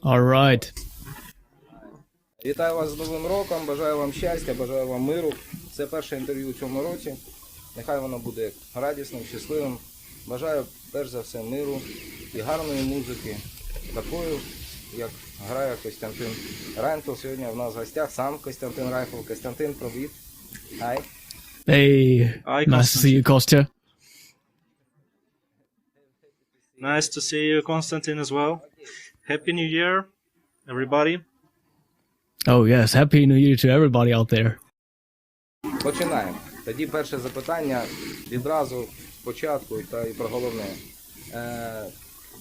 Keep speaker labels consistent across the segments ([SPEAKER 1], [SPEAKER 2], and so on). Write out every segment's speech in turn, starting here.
[SPEAKER 1] All right.
[SPEAKER 2] Вітаю вас з Новим роком, бажаю вам щастя, бажаю вам миру. Це перше інтерв'ю у цьому році. Нехай воно буде радісним, щасливим. Бажаю, перш за все, миру і гарної музики, такою, як грає Konstantin Reinfeld. Сьогодні в нас в гостях сам Konstantin Reinfeld. Konstantin, привіт. Hi.
[SPEAKER 1] Hey,
[SPEAKER 3] Hi,
[SPEAKER 1] nice to see you, Costa.
[SPEAKER 3] Nice to see you, Konstantin, as well. Happy New Year, everybody.
[SPEAKER 1] Oh yes, Happy New Year to everybody out there.
[SPEAKER 2] Починаємо. Тоді перше запитання відразу початку та і про головне.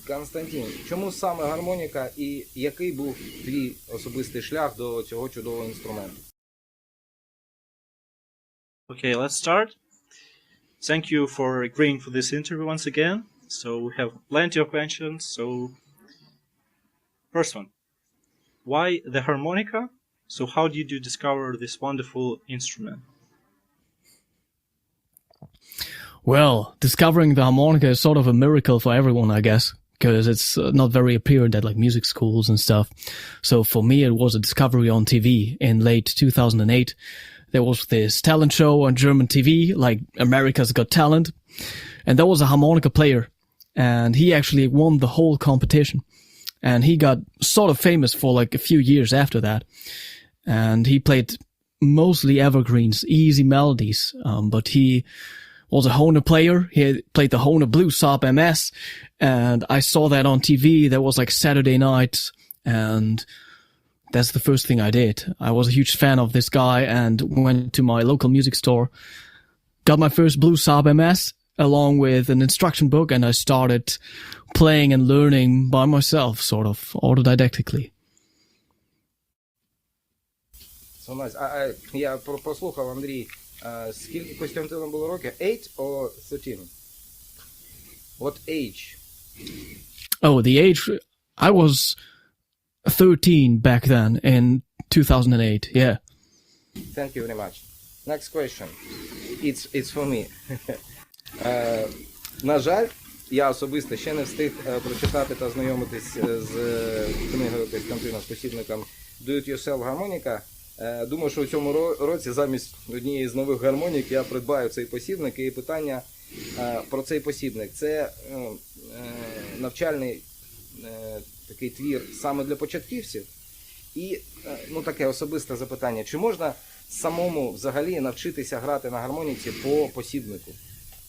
[SPEAKER 2] Константин, чому саме гармоніка і який був твій особистий шлях до цього чудового інструменту?
[SPEAKER 3] Okay, let's start. Thank you for agreeing for this interview once again. So we have plenty of questions. So, first one. Why the harmonica? So how did you discover this wonderful instrument?
[SPEAKER 1] Well, discovering the harmonica is sort of a miracle for everyone, I guess, because it's not very apparent at like music schools and stuff. So for me, it was a discovery on TV in late 2008. There was this talent show on German TV, like America's Got Talent, and there was a harmonica player, and he actually won the whole competition. And he got sort of famous for like a few years after that. And he played mostly evergreens, easy melodies. But he was a Hohner player. He played the Hohner Blue Sob MS. And I saw that on TV. That was like Saturday night. And that's the first thing I did. I was a huge fan of this guy and went to my local music store, got my first Blue Sob MS along with an instruction book, and I started playing and learning by myself, sort of autodidactically.
[SPEAKER 2] So nice. Я послухав, Андрій, скільки Костянтину було років? 8 or 13? What age?
[SPEAKER 1] Oh, the age, I was 13 back then in 2008, yeah.
[SPEAKER 2] Thank you very much. Next question. It's for me. На жаль, я особисто ще не встиг прочитати та знайомитись з книгою Костянтина з посібником Do It Yourself гармоніка. Думаю, що у цьому році замість однієї з нових гармонік я придбаю цей посібник. І питання про цей посібник. Це навчальний такий твір саме для початківців. І таке особисте запитання. Чи можна самому взагалі навчитися грати на гармоніці по посібнику,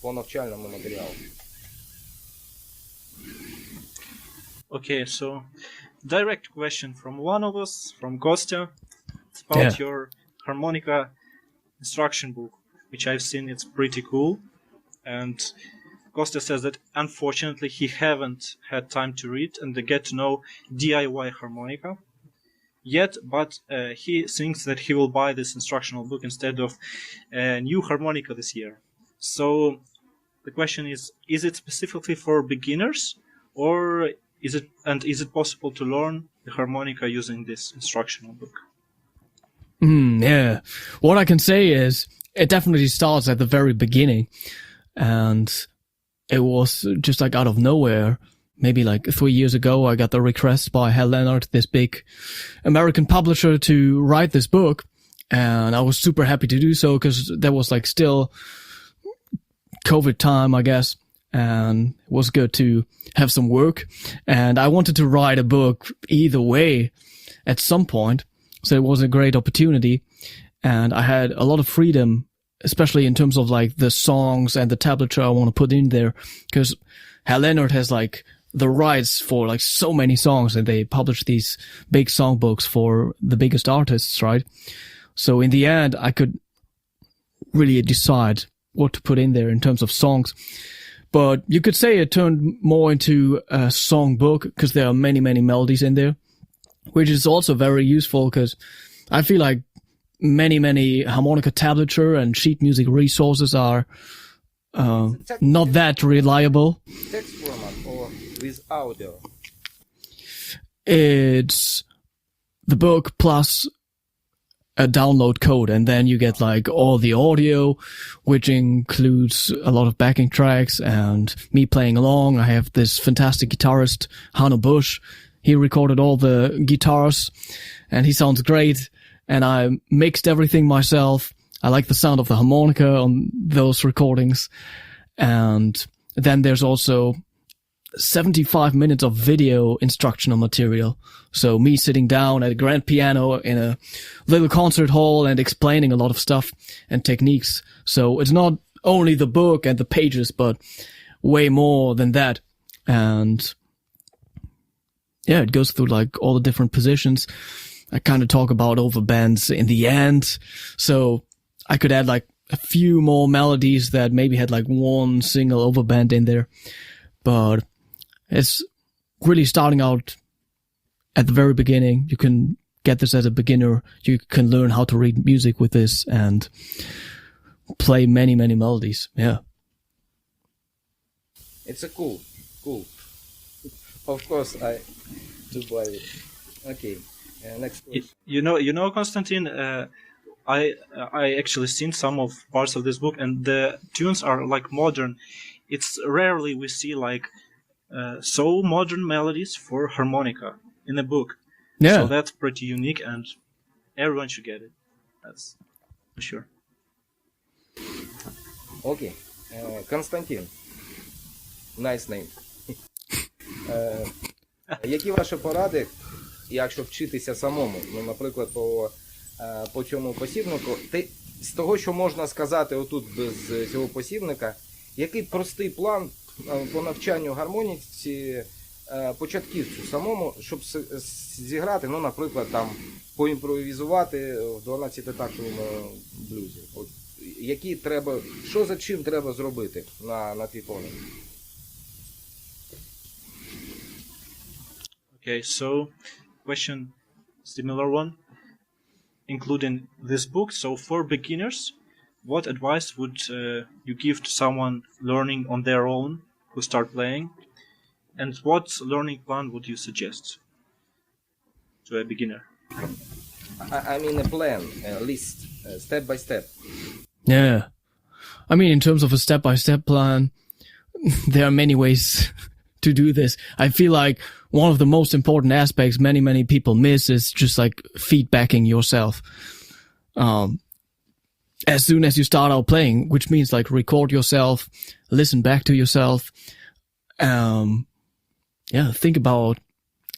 [SPEAKER 2] по навчальному матеріалу?
[SPEAKER 3] Okay, so direct question from one of us, from Costa. It's about your harmonica instruction book, which I've seen. It's pretty cool. And Costa says that unfortunately he haven't had time to read and to get to know DIY harmonica yet, but he thinks that he will buy this instructional book instead of a new harmonica this year. So the question is it specifically for beginners, or is it possible to learn the harmonica using this instructional book?
[SPEAKER 1] Yeah. What I can say is it definitely starts at the very beginning, and it was just like out of nowhere. Maybe like 3 years ago, I got the request by Hal Leonard, this big American publisher, to write this book, and I was super happy to do so because there was like still COVID time, I guess, and it was good to have some work. And I wanted to write a book either way at some point. So it was a great opportunity, and I had a lot of freedom, especially in terms of like the songs and the tablature I want to put in there, because Hal Leonard has like the rights for like so many songs, and they publish these big songbooks for the biggest artists, right? So in the end, I could really decide what to put in there in terms of songs. But you could say it turned more into a songbook because there are many, many melodies in there, which is also very useful because I feel like many harmonica tablature and sheet music resources are not that reliable.
[SPEAKER 2] Text format or with audio?
[SPEAKER 1] It's the book plus a download code, and then you get like all the audio, which includes a lot of backing tracks and me playing along. I have this fantastic guitarist, Hanno Busch. he recorded all the guitars, and he sounds great. And I mixed everything myself. I like the sound of the harmonica on those recordings. And then there's also 75 minutes of video instructional material. So me sitting down at a grand piano in a little concert hall and explaining a lot of stuff and techniques. So it's not only the book and the pages, but way more than that. And yeah, it goes through like all the different positions. I kind of talk about overbends in the end. So I could add like a few more melodies that maybe had like one single overbend in there. But it's really starting out at the very beginning. You can get this as a beginner. You can learn how to read music with this and play many, many melodies. Yeah.
[SPEAKER 2] It's a cool. Of course, I do buy it. Okay, next question.
[SPEAKER 3] You know, Konstantin, I actually seen some of parts of this book, and the tunes are like modern. It's rarely we see like so modern melodies for harmonica in a book.
[SPEAKER 1] Yeah.
[SPEAKER 3] So that's pretty unique, and everyone should get it. That's for sure.
[SPEAKER 2] Okay, Konstantin. Nice name. Які ваші поради, якщо вчитися самому? Ну, наприклад, по цьому посібнику. З того, що можна сказати отут без цього посібника, який простий план по навчанню гармоніці початківцю самому, щоб зіграти, ну, наприклад, там, поімпровізувати в 12-тактовому блюзі. От, які треба, що за чим треба зробити на твій погляд?
[SPEAKER 3] Okay, so question, similar one, including this book. So for beginners, what advice would you give to someone learning on their own who start playing? And what learning plan would you suggest to a beginner?
[SPEAKER 2] I mean a plan, a list, step by step.
[SPEAKER 1] Yeah. I mean, in terms of a step-by-step plan, there are many ways to do this. I feel like one of the most important aspects many people miss is just like feedbacking yourself. As soon as you start out playing, which means like record yourself, listen back to yourself. Think about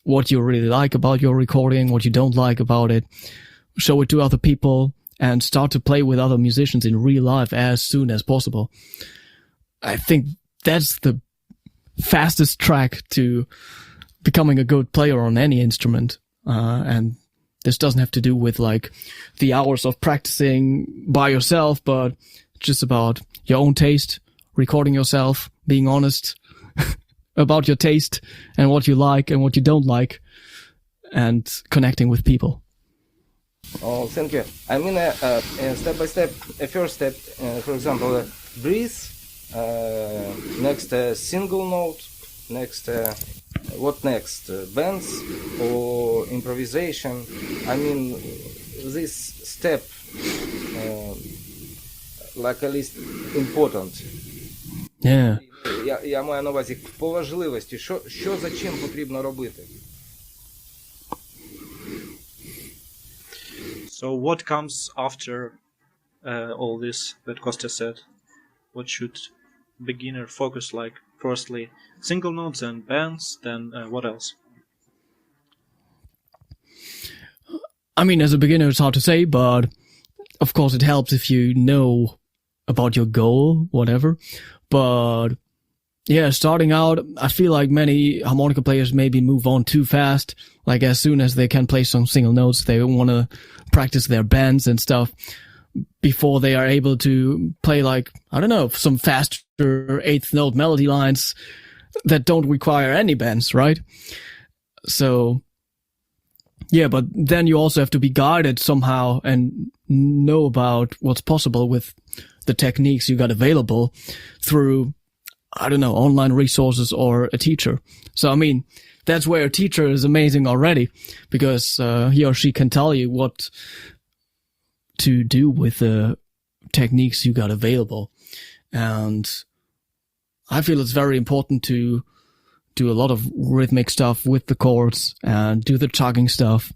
[SPEAKER 1] what you really like about your recording, what you don't like about it. Show it to other people and start to play with other musicians in real life as soon as possible. I think that's the fastest track to becoming a good player on any instrument. And this doesn't have to do with like the hours of practicing by yourself, but just about your own taste, recording yourself, being honest about your taste and what you like and what you don't like, and connecting with people.
[SPEAKER 2] Oh, thank you. I mean, step by step, a first step, for example, breathe, next single note, next, what next? Bends or improvisation? I mean, this step, like at least important.
[SPEAKER 1] Yeah.
[SPEAKER 2] Я маю на увазі по важливості, що за чим потрібно робити.
[SPEAKER 3] So what comes after all this that Costa said? What should beginner focus like? Firstly, single notes and bends, then what else?
[SPEAKER 1] I mean, as a beginner, it's hard to say, but of course it helps if you know about your goal, whatever. But yeah, starting out, I feel like many harmonica players maybe move on too fast. Like as soon as they can play some single notes, they want to practice their bends and stuff before they are able to play like, I don't know, some faster eighth note melody lines that don't require any bends, right? So yeah, but then you also have to be guided somehow and know about what's possible with the techniques you got available through, I don't know, online resources or a teacher. So, I mean, that's where a teacher is amazing already, because he or she can tell you what to do with the techniques you got available. And I feel it's very important to do a lot of rhythmic stuff with the chords and do the chugging stuff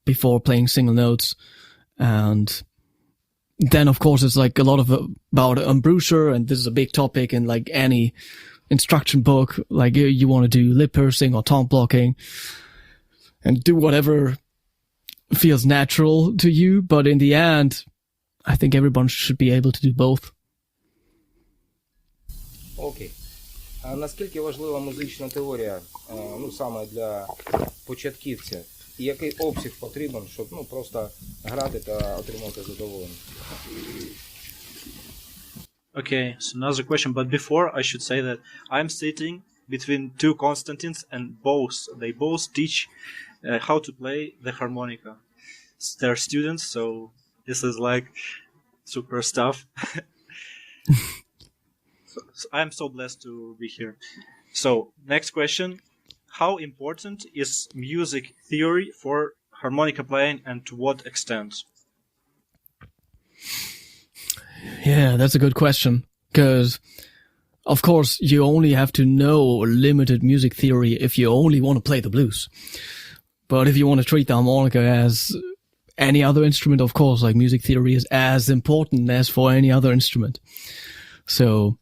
[SPEAKER 1] before playing single notes. And then, of course, it's like a lot of about embouchure, and this is a big topic in like any instruction book. Like you want to do lip pursing or tongue blocking and do whatever feels natural to you. But in the end, I think everyone should be able to do both.
[SPEAKER 2] Окей. А наскільки важлива музична теорія, ну, саме для початківця? І який обсяг потрібен, щоб, ну, просто грати та отримати задоволення?
[SPEAKER 3] Okay, so another question, but before I should say that I'm sitting between two Konstantins, and they both teach how to play the harmonica. They're students, so this is like super stuff. So I'm so blessed to be here. So, next question. How important is music theory for harmonica playing, and to what extent?
[SPEAKER 1] Yeah, that's a good question. Because, of course, you only have to know limited music theory if you only want to play the blues. But if you want to treat the harmonica as any other instrument, of course, like music theory is as important as for any other instrument. So,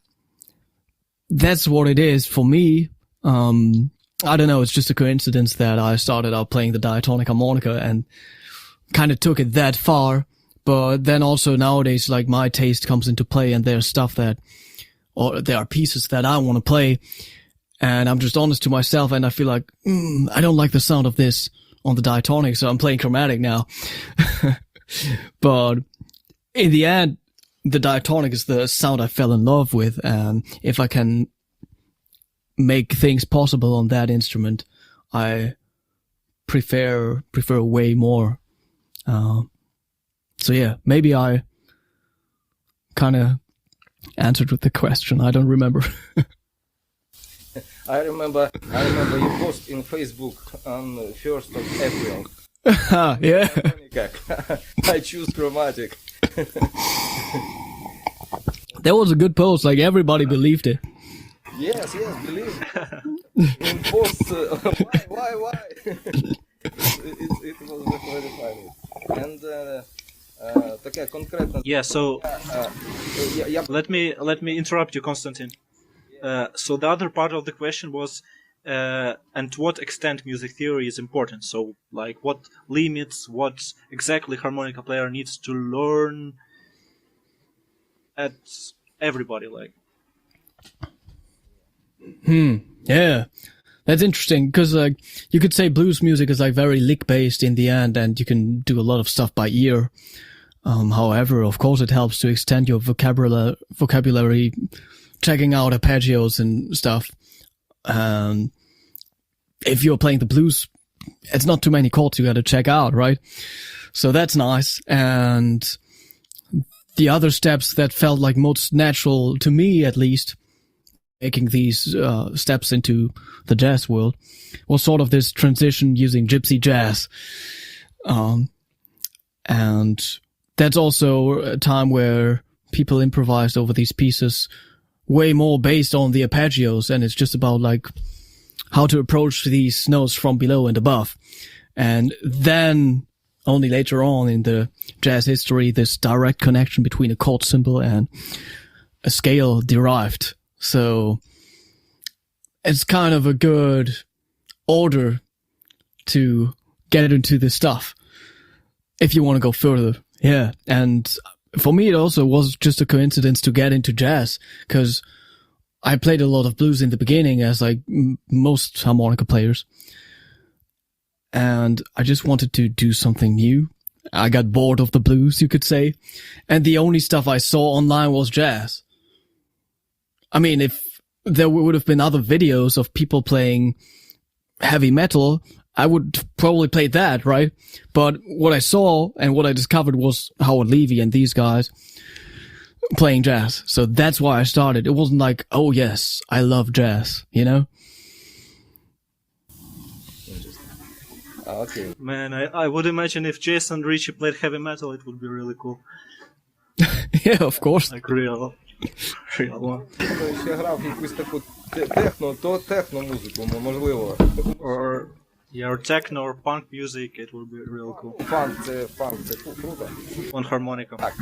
[SPEAKER 1] that's what it is for me. I don't know, it's just a coincidence that I started out playing the diatonic harmonica and kind of took it that far. But then also nowadays, like, my taste comes into play, and there's stuff that, or there are pieces that I want to play, and I'm just honest to myself, and I feel like, I don't like the sound of this on the diatonic, so I'm playing chromatic now. But in the end, the diatonic is the sound I fell in love with, and if I can make things possible on that instrument, I prefer way more. So yeah, maybe I kind of answered with the question. I don't remember.
[SPEAKER 2] I remember you post in Facebook on 1st of April.
[SPEAKER 1] Yeah.
[SPEAKER 2] I choose chromatic.
[SPEAKER 1] That was a good post. Like, everybody believed it.
[SPEAKER 2] Yes, believe it. In post, why? It was very funny. And таке конкретне.
[SPEAKER 3] Yeah, so let me interrupt you, Konstantin. So the other part of the question was, and to what extent music theory is important? So, like, what limits, what exactly harmonica player needs to learn at everybody, like.
[SPEAKER 1] Yeah. That's interesting, because like you could say blues music is like very lick based in the end, and you can do a lot of stuff by ear. However, of course, it helps to extend your vocabulary, checking out arpeggios and stuff. If you're playing the blues, it's not too many chords you got to check out, right? So that's nice. And the other steps that felt like most natural to me, at least, making these steps into the jazz world, was sort of this transition using gypsy jazz. And that's also a time where people improvised over these pieces way more based on the arpeggios, and it's just about like how to approach these notes from below and above. And then only later on in the jazz history, this direct connection between a chord symbol and a scale derived. So it's kind of a good order to get into this stuff if you want to go further. Yeah. And for me, it also was just a coincidence to get into jazz, because I played a lot of blues in the beginning, as like most harmonica players. And I just wanted to do something new. I got bored of the blues, you could say. And the only stuff I saw online was jazz. I mean, if there would have been other videos of people playing heavy metal, I would probably play that, right? But what I saw and what I discovered was Howard Levy and these guys playing jazz. So that's why I started. It wasn't like, oh yes, I love jazz, you know?
[SPEAKER 2] Okay.
[SPEAKER 3] Man, I would imagine if Jason Ritchie played heavy metal, it would be really cool.
[SPEAKER 1] Yeah, of course.
[SPEAKER 3] Like real one.
[SPEAKER 2] Ще грав якусь таку то техно-музику, можливо.
[SPEAKER 3] Or techno or punk music, it would be real cool.
[SPEAKER 2] Фанк, це круто.
[SPEAKER 3] On harmonica.
[SPEAKER 2] Так,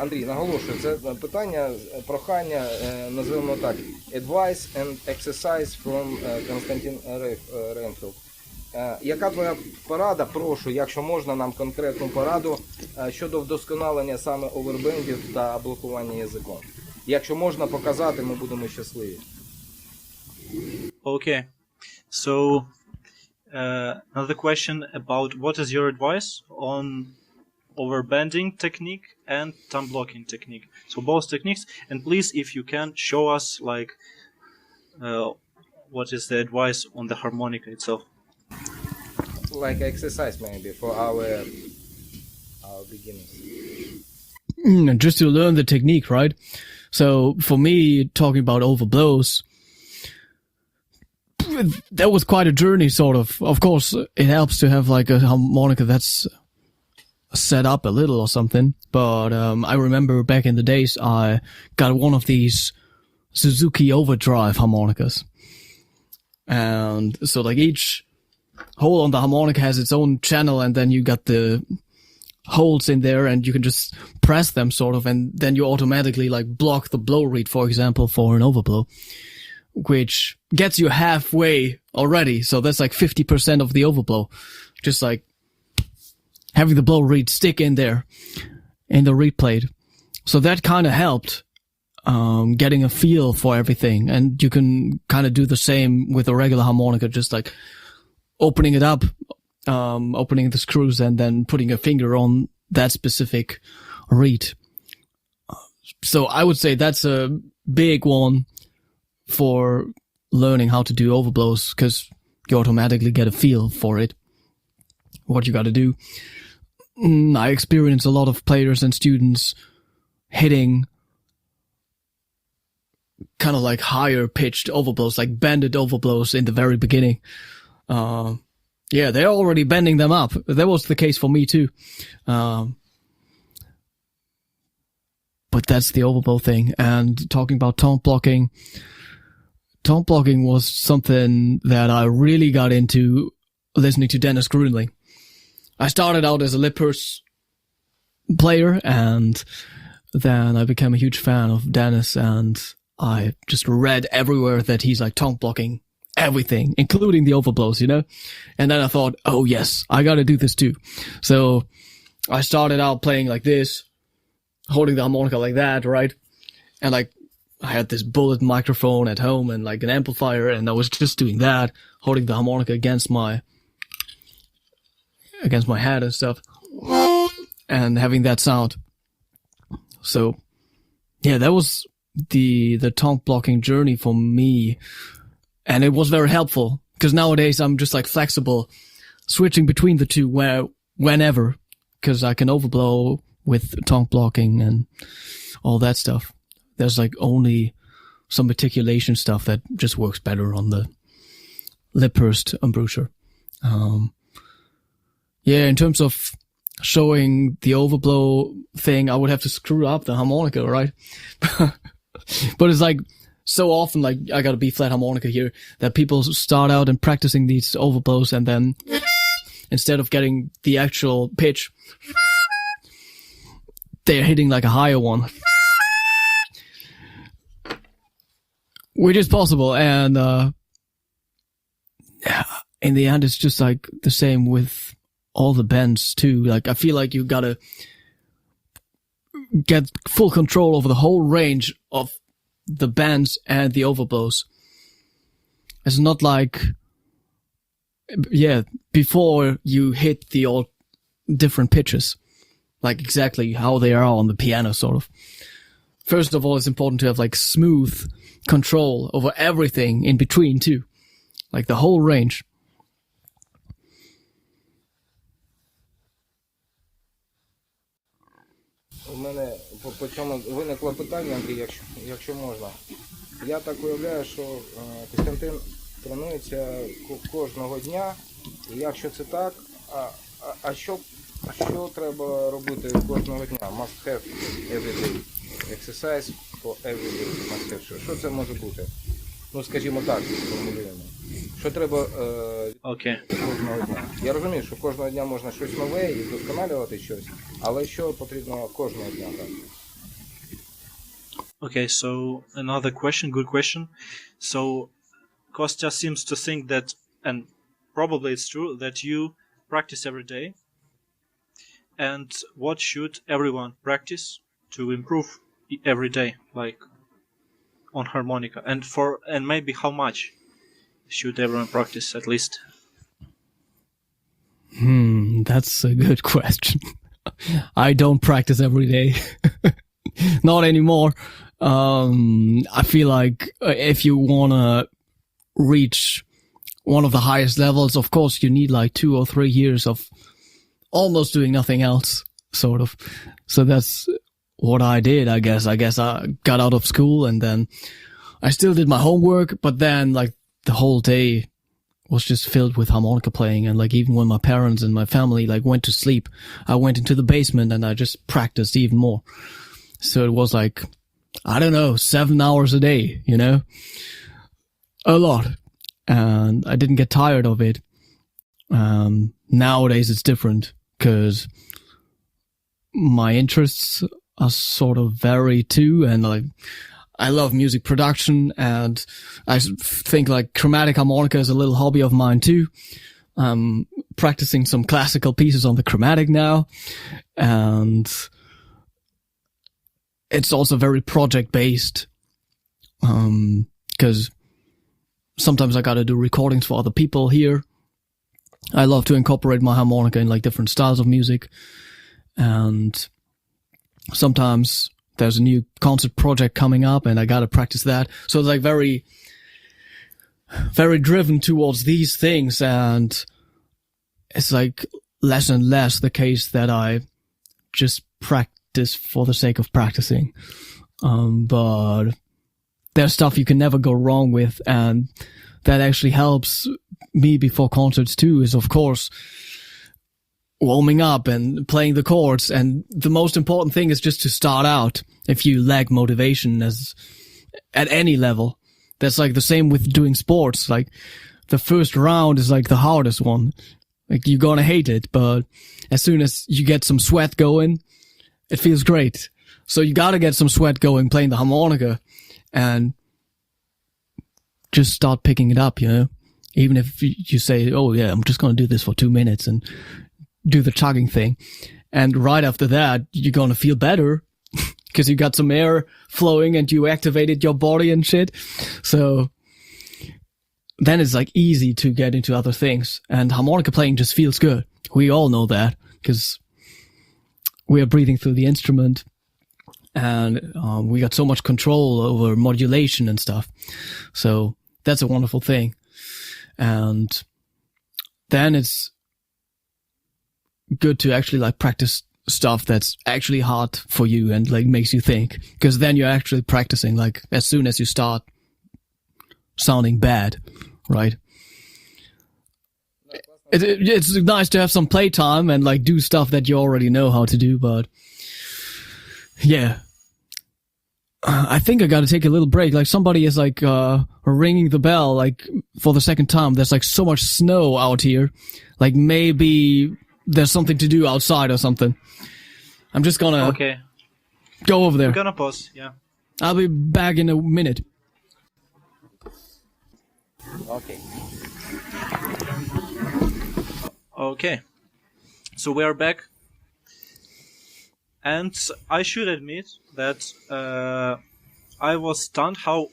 [SPEAKER 2] Андрій, наголошую, це питання, прохання, називаємо так, advice and exercise from Konstantin Reinfeld. Яка твоя порада, прошу, якщо можна, нам конкретну пораду щодо вдосконалення саме овербендів та блокування язиком? Якщо можна показати, ми будемо щасливі.
[SPEAKER 3] Okay. So, another question about what is your advice on overbending technique and thumb blocking technique. So both techniques, and please, if you can, show us like what is the advice on the harmonica itself.
[SPEAKER 2] Like exercise maybe for our beginners.
[SPEAKER 1] Just to learn the technique, right? So for me, talking about overblows, that was quite a journey, sort of. Of course, it helps to have like a harmonica that's set up a little or something. But I remember back in the days, I got one of these Suzuki Overdrive harmonicas. And so like each hole on the harmonica has its own channel, and then you got the holes in there, and you can just press them sort of, and then you automatically like block the blow reed, for example, for an overblow, which gets you halfway already. So that's like 50% of the overblow, just like having the blow reed stick in there in the reed plate. So that kind of helped getting a feel for everything, and you can kind of do the same with a regular harmonica, just like opening it up, opening the screws, and then putting a finger on that specific reed. So I would say that's a big one for learning how to do overblows, because you automatically get a feel for it, what you got to do. I experience a lot of players and students hitting kind of like higher pitched overblows, like bended overblows in the very beginning. Yeah, they're already bending them up. That was the case for me too. But that's the overblow thing. And talking about tone blocking was something that I really got into listening to Dennis Grunley. I started out as a lip purse player, and then I became a huge fan of Dennis, and I just read everywhere that he's like tone blocking everything, including the overblows, you know? And then I thought, oh yes, I gotta do this too. So I started out playing like this, holding the harmonica like that, right? And like, I had this bullet microphone at home and like an amplifier, and I was just doing that, holding the harmonica against my head and stuff, and having that sound. So yeah, that was the tone blocking journey for me. And it was very helpful, because nowadays I'm just like flexible, switching between the two whenever, because I can overblow with tone blocking and all that stuff. There's like only some articulation stuff that just works better on the lip pursed embouchure. Yeah, in terms of showing the overblow thing, I would have to screw up the harmonica, right? But it's like, so often, like, I got a B-flat harmonica here, that people start out and practicing these overblows, and then instead of getting the actual pitch, they're hitting like a higher one. Which is possible, and in the end, it's just like the same with all the bends too. Like, I feel like you gotta get full control over the whole range of the bends and the overblows. It's not like, yeah, before you hit the all different pitches, like exactly how they are on the piano, sort of. First of all, it's important to have like smooth control over everything in between too, like the whole range.
[SPEAKER 2] У мене по цьому виникло питання, Андрій, якщо можна. Я так уявляю, що Костянтин тренується кожного дня, і якщо це так, а що треба робити кожного дня? Must have every day. Exercise for every day. Must have. Що це може бути? Ну, скажімо так, сформулюємо. Що треба
[SPEAKER 3] Okay.
[SPEAKER 2] кожного дня. Я розумію, що кожного дня можна щось нове і вдосконалювати щось, але що потрібно кожного дня? Так?
[SPEAKER 3] Okay, so another question, good question. So Costa seems to think that, and probably it's true, that you practice every day. And what should everyone practice to improve every day, like on harmonica? And maybe how much should everyone practice at least?
[SPEAKER 1] That's a good question. I don't practice every day. Not anymore. I feel like if you want to reach one of the highest levels, of course you need like 2 or 3 years of almost doing nothing else, sort of. So that's what I did, I guess. I got out of school and then I still did my homework, but then like the whole day was just filled with harmonica playing. And like even when my parents and my family like went to sleep, I went into the basement and I just practiced even more. So it was like, I don't know, 7 hours a day, you know? A lot. And I didn't get tired of it. Nowadays it's different because my interests are sort of varied too. And like, I love music production and I think like chromatic harmonica is a little hobby of mine too. I'm practicing some classical pieces on the chromatic now. And it's also very project based. Because sometimes I gotta do recordings for other people here. I love to incorporate my harmonica in like different styles of music. And sometimes there's a new concert project coming up and I gotta practice that. So it's like very, very driven towards these things. And it's like less and less the case that I just practice for the sake of practicing. But there's stuff you can never go wrong with. And that actually helps me before concerts too, is of course warming up and playing the chords. And the most important thing is just to start out. If you lack motivation as at any level, that's like the same with doing sports. Like the first round is like the hardest one. Like you're gonna hate it, but as soon as you get some sweat going, it feels great. So you gotta get some sweat going playing the harmonica and just start picking it up, you know? Even if you say, oh yeah, I'm just gonna do this for 2 minutes and do the chugging thing. And right after that, you're gonna feel better because you got some air flowing and you activated your body and shit. So then it's like easy to get into other things. And harmonica playing just feels good. We all know that because we are breathing through the instrument and we got so much control over modulation and stuff. So that's a wonderful thing. And then it's good to actually like practice stuff that's actually hard for you and like makes you think, because then you're actually practicing like as soon as you start sounding bad, right? It's nice to have some playtime and like do stuff that you already know how to do, but yeah. I think I gotta take a little break. Like somebody is like ringing the bell like for the second time. There's like so much snow out here. Like maybe there's something to do outside or something. I'm just gonna go over there.
[SPEAKER 3] We're gonna pause, yeah.
[SPEAKER 1] I'll be back in a minute.
[SPEAKER 2] Okay.
[SPEAKER 3] Okay. So we are back. And I should admit that I was stunned how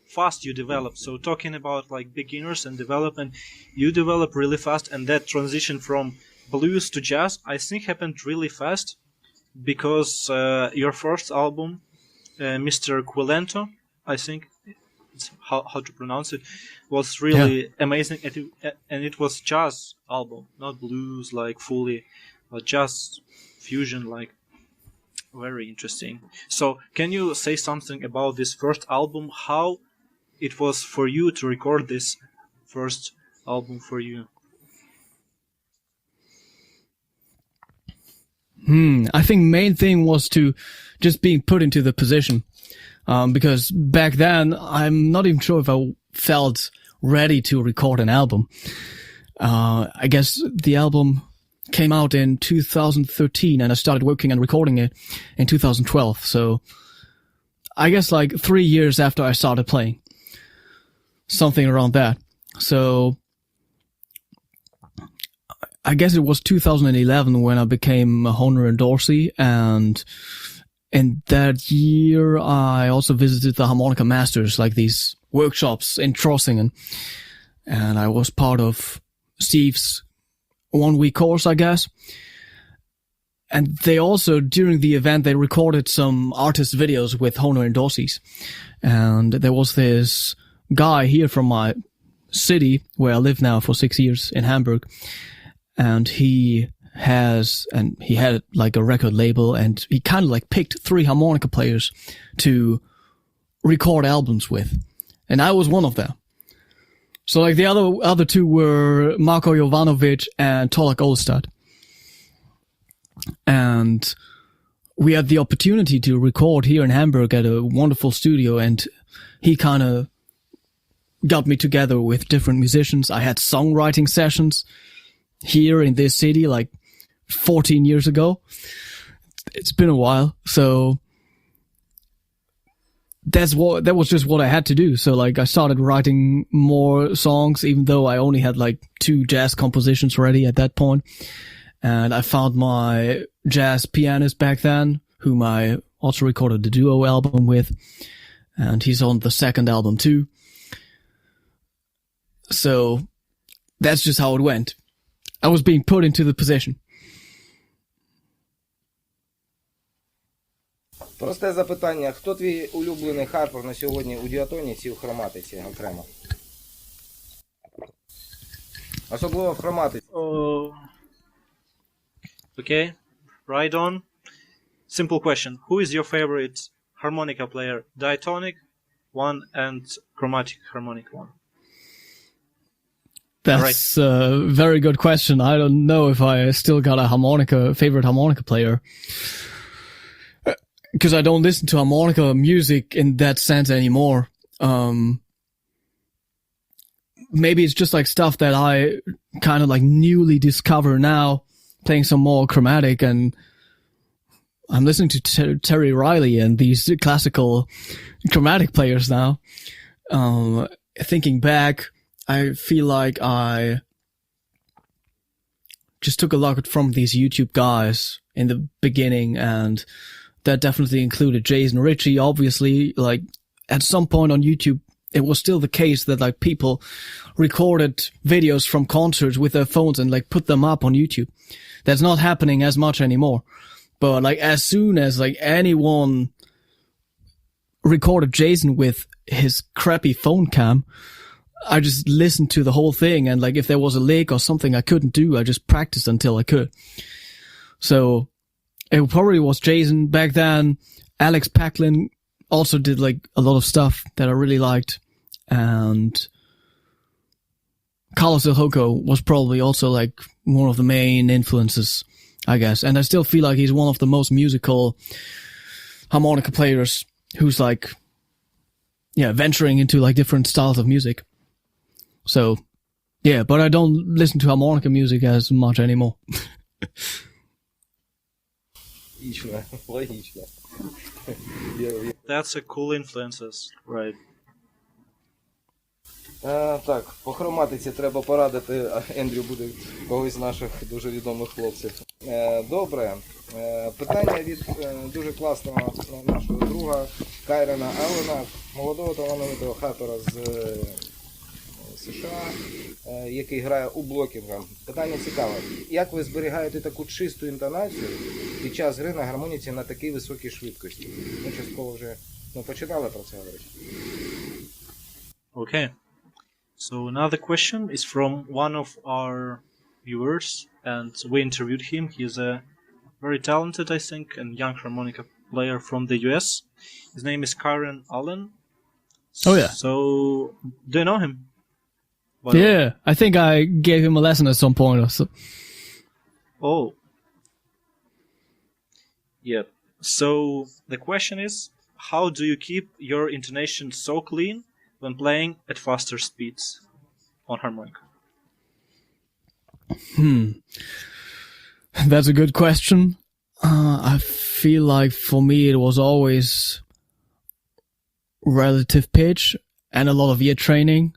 [SPEAKER 3] fast you develop. So talking about like beginners and development, you develop really fast, and that transition from blues to jazz, I think happened really fast because your first album, Mr. Quilento, I think it's how to pronounce it, was really amazing, and it was jazz album, not blues like fully, but jazz fusion like. Very interesting. So can you say something about this first album, how it was for you to record this first album for you?
[SPEAKER 1] I think main thing was to just being put into the position. Because back then, I'm not even sure if I felt ready to record an album. I guess the album came out in 2013 and I started working and recording it in 2012. So I guess like 3 years after I started playing. Something around that. So I guess it was 2011 when I became a Hohner-endorser, and in that year I also visited the Harmonica Masters, like these workshops in Trossingen, and I was part of Steve's 1-week course, I guess. And they also, during the event, they recorded some artist videos with Hohner-endorsers, and there was this guy here from my city where I live now for 6 years in Hamburg. And he had like a record label, and he kind of like picked 3 harmonica players to record albums with. And I was one of them. So like the other 2 were Marko Jovanovic and Tolak Olstad. And we had the opportunity to record here in Hamburg at a wonderful studio, and he kind of got me together with different musicians. I had songwriting sessions here in this city like 14 years ago. It's been a while. So that was just what I had to do. So like I started writing more songs, even though I only had like 2 jazz compositions ready at that point. And I found my jazz pianist back then, whom I also recorded the duo album with. And he's on the 2nd album too. So that's just how it went. I was being put into the position.
[SPEAKER 2] Просте запитання. Хто твій улюблений харпер на сьогодні у діатоніці і у хроматиці окремо? Особливо в хроматиці.
[SPEAKER 3] Okay, right on. Simple question. Who is your favorite harmonica player? Diatonic one and chromatic harmonic one.
[SPEAKER 1] That's a very good question. I don't know if I still got a favorite harmonica player. Because I don't listen to harmonica music in that sense anymore. Maybe it's just like stuff that I kind of like newly discover now, playing some more chromatic, and I'm listening to Terry Riley and these classical chromatic players now. Thinking back, I feel like I just took a lot from these YouTube guys in the beginning, and that definitely included Jason Ritchie. Obviously, like at some point on YouTube, it was still the case that like people recorded videos from concerts with their phones and like put them up on YouTube. That's not happening as much anymore. But like as soon as like anyone recorded Jason with his crappy phone cam, I just listened to the whole thing, and like if there was a lick or something I couldn't do, I just practiced until I could. So it probably was Jason back then. Alex Packlin also did like a lot of stuff that I really liked, and Carlos El Hoco was probably also like one of the main influences, I guess. And I still feel like he's one of the most musical harmonica players who's like, yeah, venturing into like different styles of music. So, yeah, but I don't listen to harmonica music as much anymore.
[SPEAKER 2] Логично.
[SPEAKER 3] That's a cool influences, right?
[SPEAKER 2] Так, по хроматиці треба порадити, Ендрю буде когось з наших дуже відомих хлопців. Добре. Питання від дуже класного нашого друга Кайрена Аллена, молодого талановитого харпера з США, який грає у блокінга. Питання цікаве. Як ви зберігаєте таку чисту інтонацію під час гри на гармоніці на такій високій швидкості? Ми частково вже починали про це говорити.
[SPEAKER 3] Okay. So another question is from one of our viewers, and we interviewed him. He's a very talented, I think, and young harmonica player from the US. His name is Karen Allen.
[SPEAKER 1] Oh yeah.
[SPEAKER 3] So, do you know him?
[SPEAKER 1] Yeah, I think I gave him a lesson at some point or so.
[SPEAKER 3] Oh. Yeah. So the question is, how do you keep your intonation so clean when playing at faster speeds on harmonica?
[SPEAKER 1] That's a good question. I feel like for me it was always relative pitch and a lot of ear training.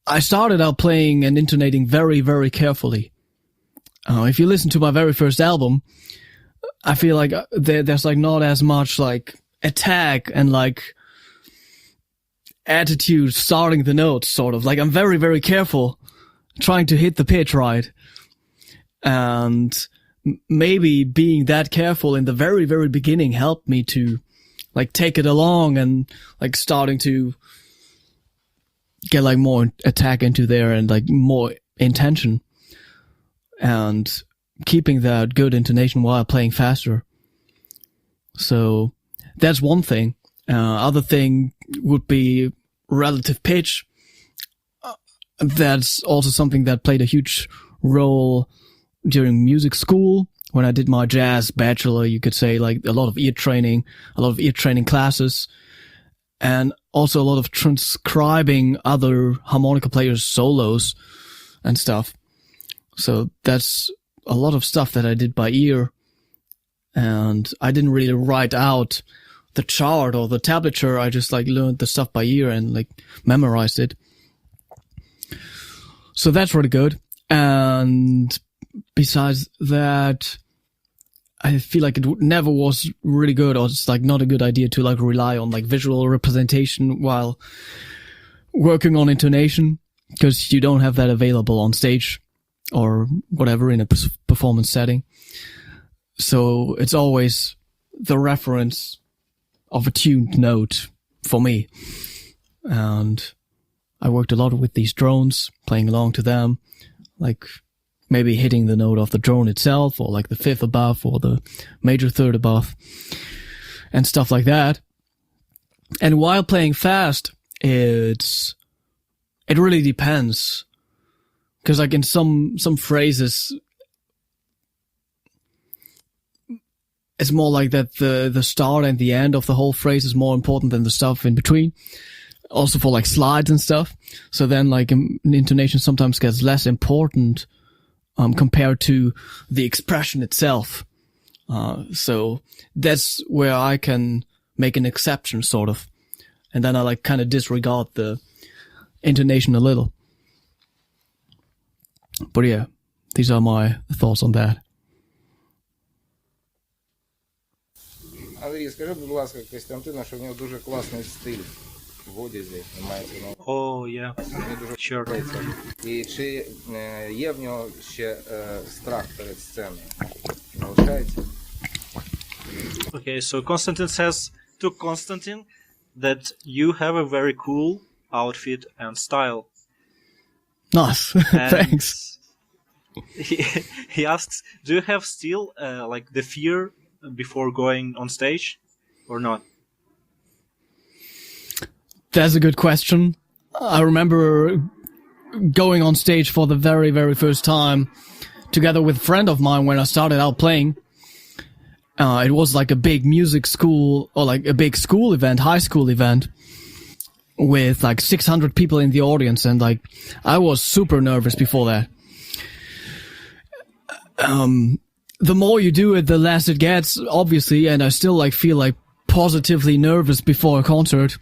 [SPEAKER 1] I started out playing and intonating very, very carefully. If you listen to my very first album, I feel like there's like not as much like attack and like attitude starting the notes, sort of. Like I'm very, very careful trying to hit the pitch right. And maybe being that careful in the very, very beginning helped me to like take it along and like starting to get like more attack into there and like more intention and keeping that good intonation while playing faster. So that's one thing. Other thing would be relative pitch. That's also something that played a huge role during music school. When I did my jazz bachelor, you could say, like a lot of ear training classes, and also a lot of transcribing other harmonica players' solos and stuff. So that's a lot of stuff that I did by ear, and I didn't really write out the chart or the tablature. I just like learned the stuff by ear and like memorized it. So that's really good. And besides that, I feel like it never was really good, or it's like not a good idea to like rely on like visual representation while working on intonation, because you don't have that available on stage or whatever in a performance setting. So it's always the reference of a tuned note for me. And I worked a lot with these drones, playing along to them, like maybe hitting the note of the drone itself, or like the fifth above, or the major third above, and stuff like that. And while playing fast, it really depends. Because like in some phrases, it's more like that the start and the end of the whole phrase is more important than the stuff in between. Also for like slides and stuff. So then like intonation sometimes gets less important compared to the expression itself. So that's where I can make an exception, sort of. And then I like kind of disregard the intonation a little. But yeah, these are my thoughts on that.
[SPEAKER 2] Андрій, скажи, будь ласка, Костянтину, що в нього дуже класний стиль в одязі.
[SPEAKER 3] Oh, yeah.
[SPEAKER 2] Мені дуже
[SPEAKER 3] Sure.
[SPEAKER 2] подобається. І чи є в нього ще страх перед сценою? Залишається?
[SPEAKER 3] Okay, so Konstantin says to Konstantin that you have a very cool outfit and style.
[SPEAKER 1] Nice.
[SPEAKER 3] And
[SPEAKER 1] Thanks.
[SPEAKER 3] he asks, do you have still like the fear before going on stage or not?
[SPEAKER 1] That's a good question. I remember going on stage for the very, very first time together with a friend of mine when I started out playing. It was like a big music school, or like a big school event, high school event, with like 600 people in the audience, and like I was super nervous before that. The more you do it, the less it gets, obviously, and I still like feel like positively nervous before a concert,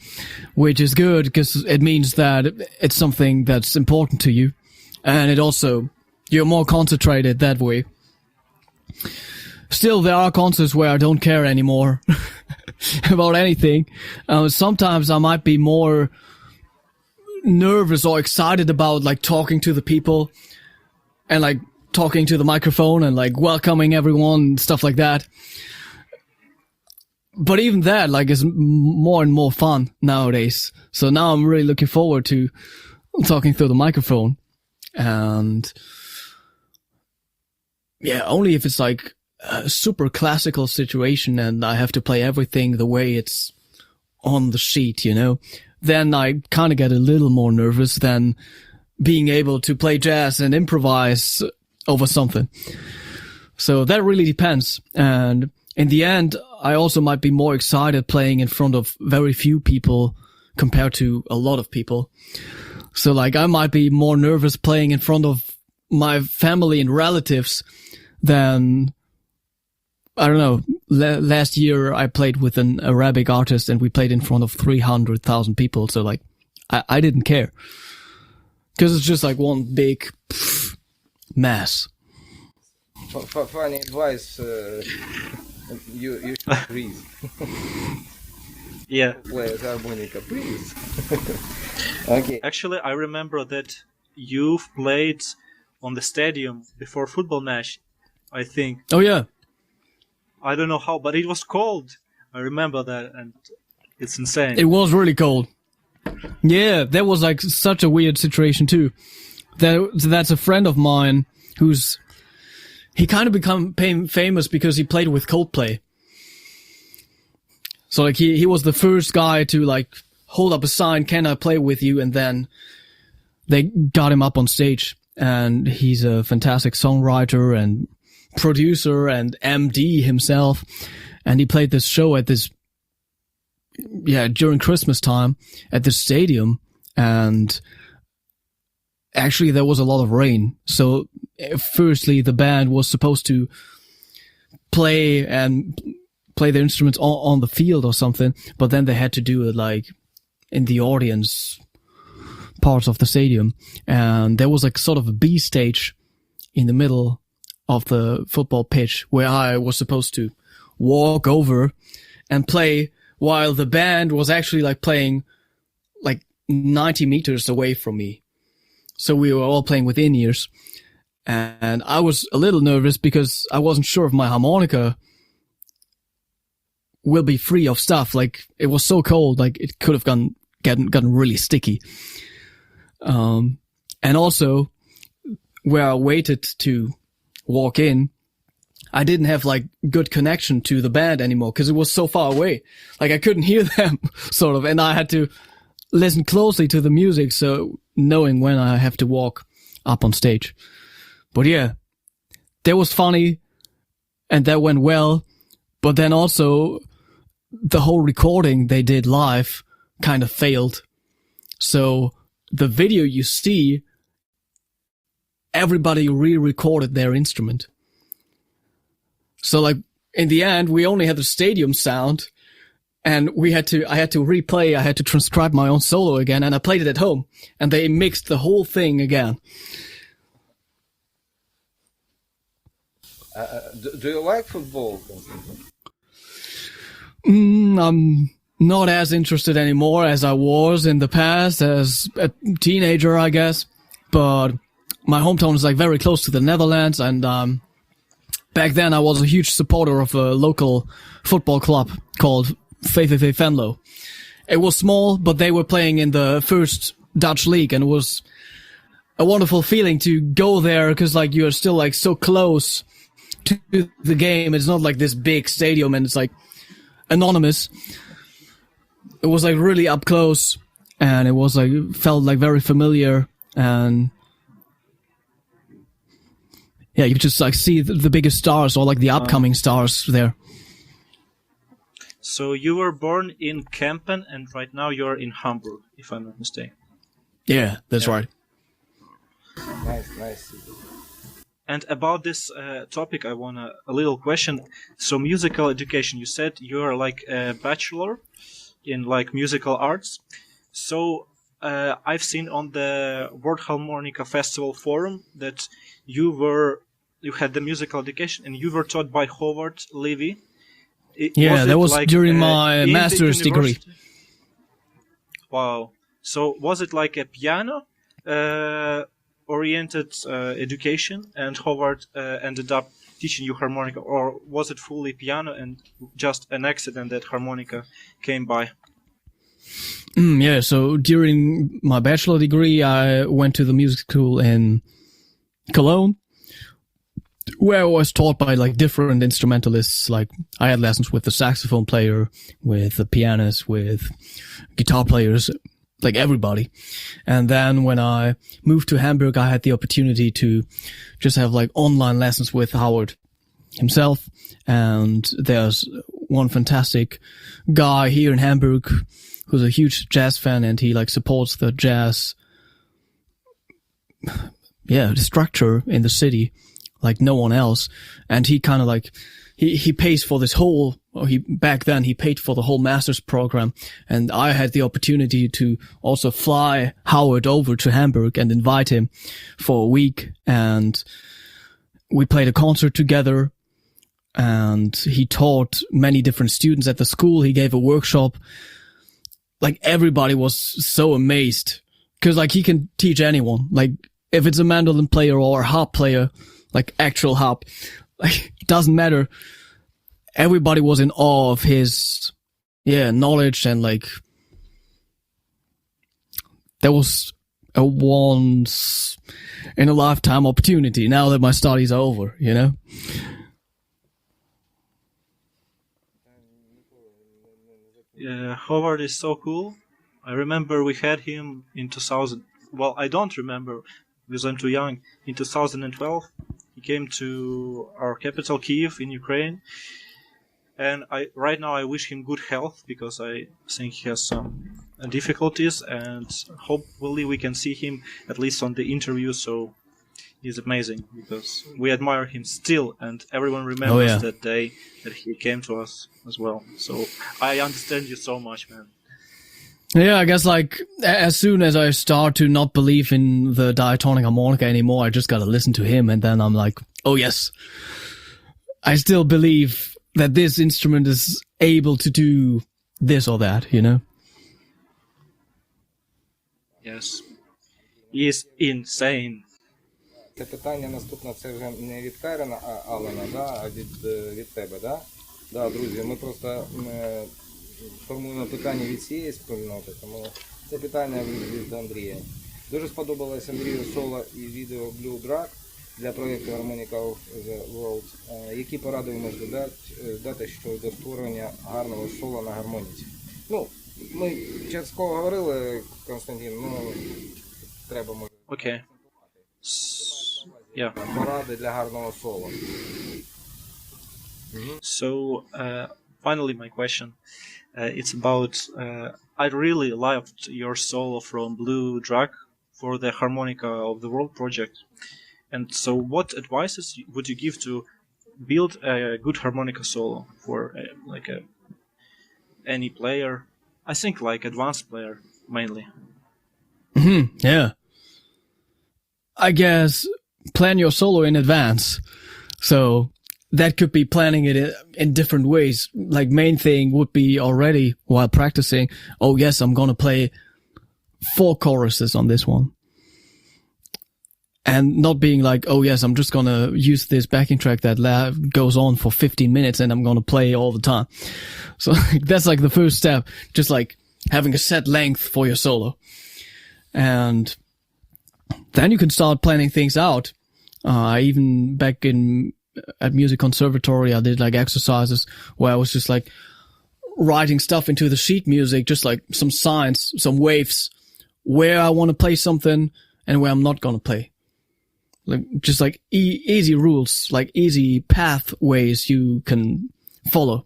[SPEAKER 1] which is good because it means that it's something that's important to you, and it also, you're more concentrated that way. Still, there are concerts where I don't care anymore about anything. Sometimes I might be more nervous or excited about like talking to the people and like talking to the microphone and like welcoming everyone and stuff like that. But even that like is more and more fun nowadays. So now I'm really looking forward to talking through the microphone. And yeah, only if it's like a super classical situation and I have to play everything the way it's on the sheet, you know, then I kind of get a little more nervous than being able to play jazz and improvise over something. So that really depends. And in the end, I also might be more excited playing in front of very few people compared to a lot of people. So like I might be more nervous playing in front of my family and relatives than, I don't know, last year I played with an Arabic artist and we played in front of 300,000 people. So like I didn't care. Because it's just like one big mass.
[SPEAKER 2] Funny advice, you should breathe.
[SPEAKER 3] Yeah.
[SPEAKER 2] Play harmonica, please. Okay.
[SPEAKER 3] Actually, I remember that you've played on the stadium before football match, I think.
[SPEAKER 1] Oh yeah.
[SPEAKER 3] I don't know how, but it was cold. I remember that, and it's insane.
[SPEAKER 1] It was really cold. Yeah, that was like such a weird situation too. That's a friend of mine he kind of become famous because he played with Coldplay. So like he was the first guy to like hold up a sign, "Can I play with you?" And then they got him up on stage. And he's a fantastic songwriter and producer and MD himself. And he played this show at during Christmas time at the stadium. And actually there was a lot of rain. So firstly, the band was supposed to play the instruments on the field or something. But then they had to do it like in the audience parts of the stadium, and there was like sort of a B stage in the middle of the football pitch where I was supposed to walk over and play while the band was actually like playing like 90 meters away from me. So we were all playing with in-ears, and I was a little nervous because I wasn't sure if my harmonica will be free of stuff. Like it was so cold, like it could have gotten really sticky. And also, where I waited to walk in, I didn't have like good connection to the band anymore because it was so far away. Like I couldn't hear them, sort of, and I had to listen closely to the music, so knowing when I have to walk up on stage. But yeah, that was funny, and that went well. But then also, the whole recording they did live kind of failed. So the video you see, everybody re-recorded their instrument. So like in the end, we only had the stadium sound, and I had to replay, I had to transcribe my own solo again, and I played it at home, and they mixed the whole thing again.
[SPEAKER 2] Do you like football, Konstantin?
[SPEAKER 1] I'm not as interested anymore as I was in the past as a teenager, I guess. But my hometown is like very close to the Netherlands, and back then I was a huge supporter of a local football club called VVV Venlo. It was small, but they were playing in the first Dutch league, and it was a wonderful feeling to go there because like you're still like so close to the game. It's not like this big stadium and it's like anonymous. It was like really up close, and it was like felt like very familiar, and yeah, you could just like see the biggest stars or like the upcoming stars there.
[SPEAKER 3] So you were born in Kempen, and right now you're in Hamburg, if I'm not mistaken.
[SPEAKER 1] Yeah, that's right.
[SPEAKER 2] Nice.
[SPEAKER 3] And about this topic, I want a little question. So musical education, you said you're like a bachelor in like musical arts. So I've seen on the World Harmonica Festival forum that you had the musical education and you were taught by Howard Levy.
[SPEAKER 1] Yeah, that was like, during my master's degree.
[SPEAKER 3] Wow. So was it like a piano oriented education, and Howard ended up teaching you harmonica, or was it fully piano and just an accident that harmonica came by?
[SPEAKER 1] Yeah, so during my bachelor degree, I went to the music school in Cologne, where I was taught by like different instrumentalists. Like I had lessons with the saxophone player, with the pianist, with guitar players, like everybody. And then when I moved to Hamburg, I had the opportunity to just have like online lessons with Howard himself. And there's one fantastic guy here in Hamburg who's a huge jazz fan, and he like supports the jazz, the structure in the city like no one else. And he kind of like, he pays for this whole, back then he paid for the whole master's program. And I had the opportunity to also fly Howard over to Hamburg and invite him for a week. And we played a concert together, and he taught many different students at the school. He gave a workshop. Like everybody was so amazed, because like he can teach anyone. Like if it's a mandolin player or a harp player, like actual harp, like it doesn't matter. Everybody was in awe of his, knowledge, and like there was a once in a lifetime opportunity now that my studies are over, you know?
[SPEAKER 3] Yeah, Howard is so cool. I remember we had him in 2000. Well, I don't remember because I'm too young. In 2012, he came to our capital, Kyiv, in Ukraine. And right now I wish him good health, because I think he has some difficulties, and hopefully we can see him at least on the interview. So he's amazing, because we admire him still, and everyone remembers that day that he came to us as well. So I understand you so much, man.
[SPEAKER 1] Yeah, I guess like as soon as I start to not believe in the diatonic harmonica anymore, I just gotta listen to him, and then I'm like, oh yes, I still believe that this instrument is able to do this or that, you know?
[SPEAKER 3] Yes. He is insane.
[SPEAKER 2] Це питання наступне, це вже не від Карена, Алена, а від тебе, да? Да, друзі, ми просто формуємо питання від цієї спільноти, тому це питання від Андрія. Дуже сподобалось Андрію соло і відео Blue Drag для проєкту Harmonica of the World. Які поради ви можете дати щодо створення гарного соло на гармоніці? Ну, ми частково говорили, Константин, треба може.
[SPEAKER 3] Окей.
[SPEAKER 2] Поради для гарного соло.
[SPEAKER 3] So, finally my question. It's about, I really loved your solo from Blue Drag for the Harmonica of the World project. And so what advices would you give to build a good harmonica solo for any player? I think like advanced player mainly.
[SPEAKER 1] Yeah. I guess plan your solo in advance. So that could be planning it in different ways. Like main thing would be already while practicing, oh yes, I'm going to play 4 choruses on this one. And not being like, oh yes, I'm just going to use this backing track that goes on for 15 minutes and I'm going to play all the time. So that's like the first step, just like having a set length for your solo. And then you can start planning things out. Even back at music conservatory, I did like exercises where I was just like writing stuff into the sheet music, just like some signs, some waves, where I want to play something and where I'm not going to play. Like just like easy rules, like easy pathways you can follow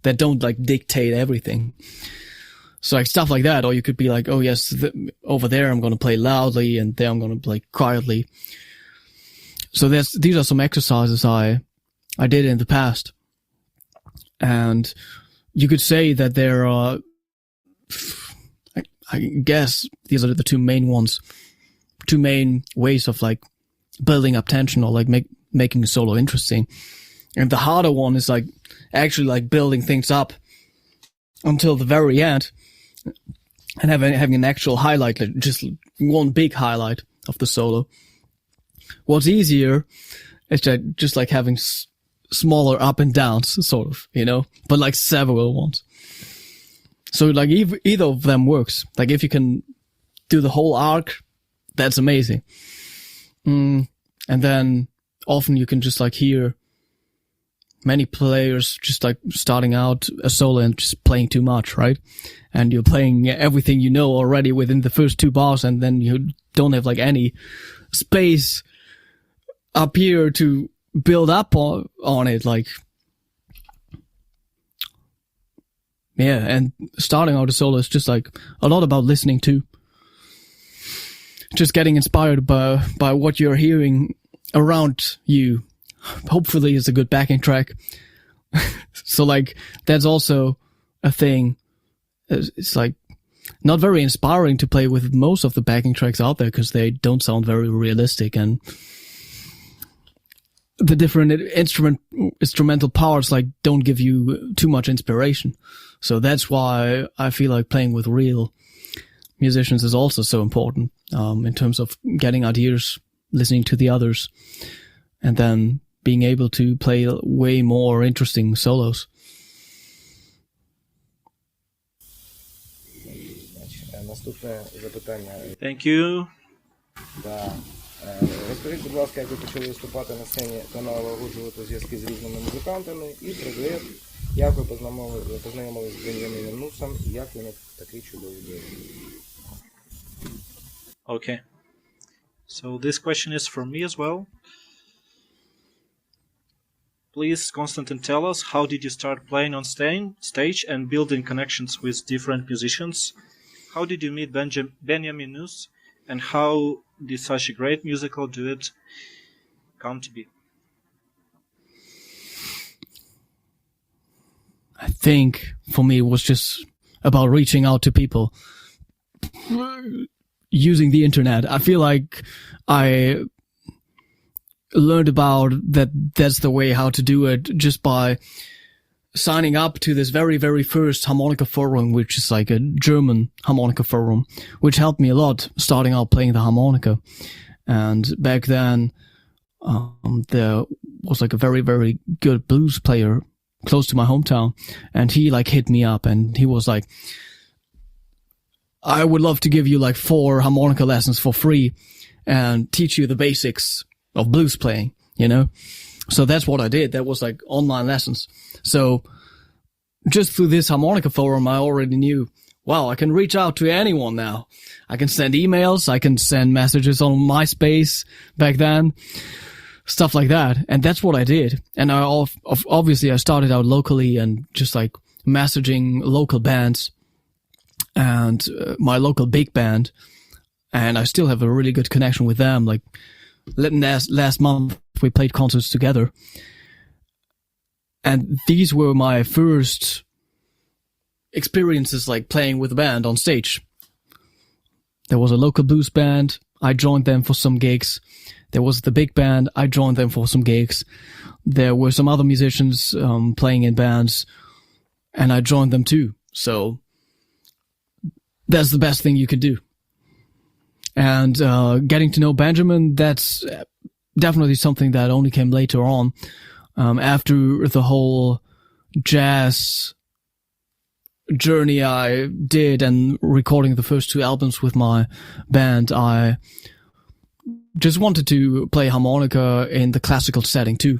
[SPEAKER 1] that don't like dictate everything. So like stuff like that, or you could be like, oh yes, over there I'm going to play loudly and there I'm going to play quietly. So these are some exercises I did in the past. And you could say that there are, I guess these are the 2 main ones, 2 main ways of like building up tension or like making a solo interesting. And the harder one is like actually like building things up until the very end and having an actual highlight, like just one big highlight of the solo. What's easier is just like having smaller up and downs, sort of, you know, but like several ones. So like either of them works. Like if you can do the whole arc, that's amazing. And then often you can just like hear many players just like starting out a solo and just playing too much, right? And you're playing everything you know already within the first 2 bars, and then you don't have like any space up here to build up on it. Like Yeah, and starting out a solo is just like a lot about listening too. Just getting inspired by what you're hearing around you. Hopefully it's a good backing track. So like, that's also a thing. It's like not very inspiring to play with most of the backing tracks out there because they don't sound very realistic, and the different instrumental parts like don't give you too much inspiration. So that's why I feel like playing with real musicians is also so important, in terms of getting ideas, listening to the others, and then being able to play way more interesting solos.
[SPEAKER 2] Наступне запитання.
[SPEAKER 3] Thank you.
[SPEAKER 2] Да. Розкажіть, будь ласка, як ви почали виступати на сцені та налагоджувати зв'язки з різними музикантами, і привіт, як ви познайомилися з Бенджаміном Нусом, і як ви на такий чудовий день?
[SPEAKER 3] Okay. So this question is from me as well. Please, Konstantin, tell us, how did you start playing on stage and building connections with different musicians? How did you meet Benjamin Nuss, and how did such a great musical duet come to be?
[SPEAKER 1] I think for me it was just about reaching out to people using the internet. I feel like I learned about that's the way how to do it just by signing up to this very, very first Harmonica forum, which is like a German Harmonica forum, which helped me a lot starting out playing the harmonica. And back then, there was like a very, very good blues player close to my hometown, and he like hit me up, and he was like, I would love to give you like 4 harmonica lessons for free and teach you the basics of blues playing, you know? So that's what I did. That was like online lessons. So just through this harmonica forum, I already knew, wow, I can reach out to anyone now. I can send emails. I can send messages on MySpace back then, stuff like that. And that's what I did. And obviously I started out locally and just like messaging local bands and my local big band. And I still have a really good connection with them. Like last month, we played concerts together. And these were my first experiences like playing with a band on stage. There was a local blues band. I joined them for some gigs. There was the big band. I joined them for some gigs. There were some other musicians playing in bands, and I joined them too. So that's the best thing you could do. And getting to know Benjamin, that's definitely something that only came later on. After the whole jazz journey I did and recording the first 2 albums with my band, I just wanted to play harmonica in the classical setting too.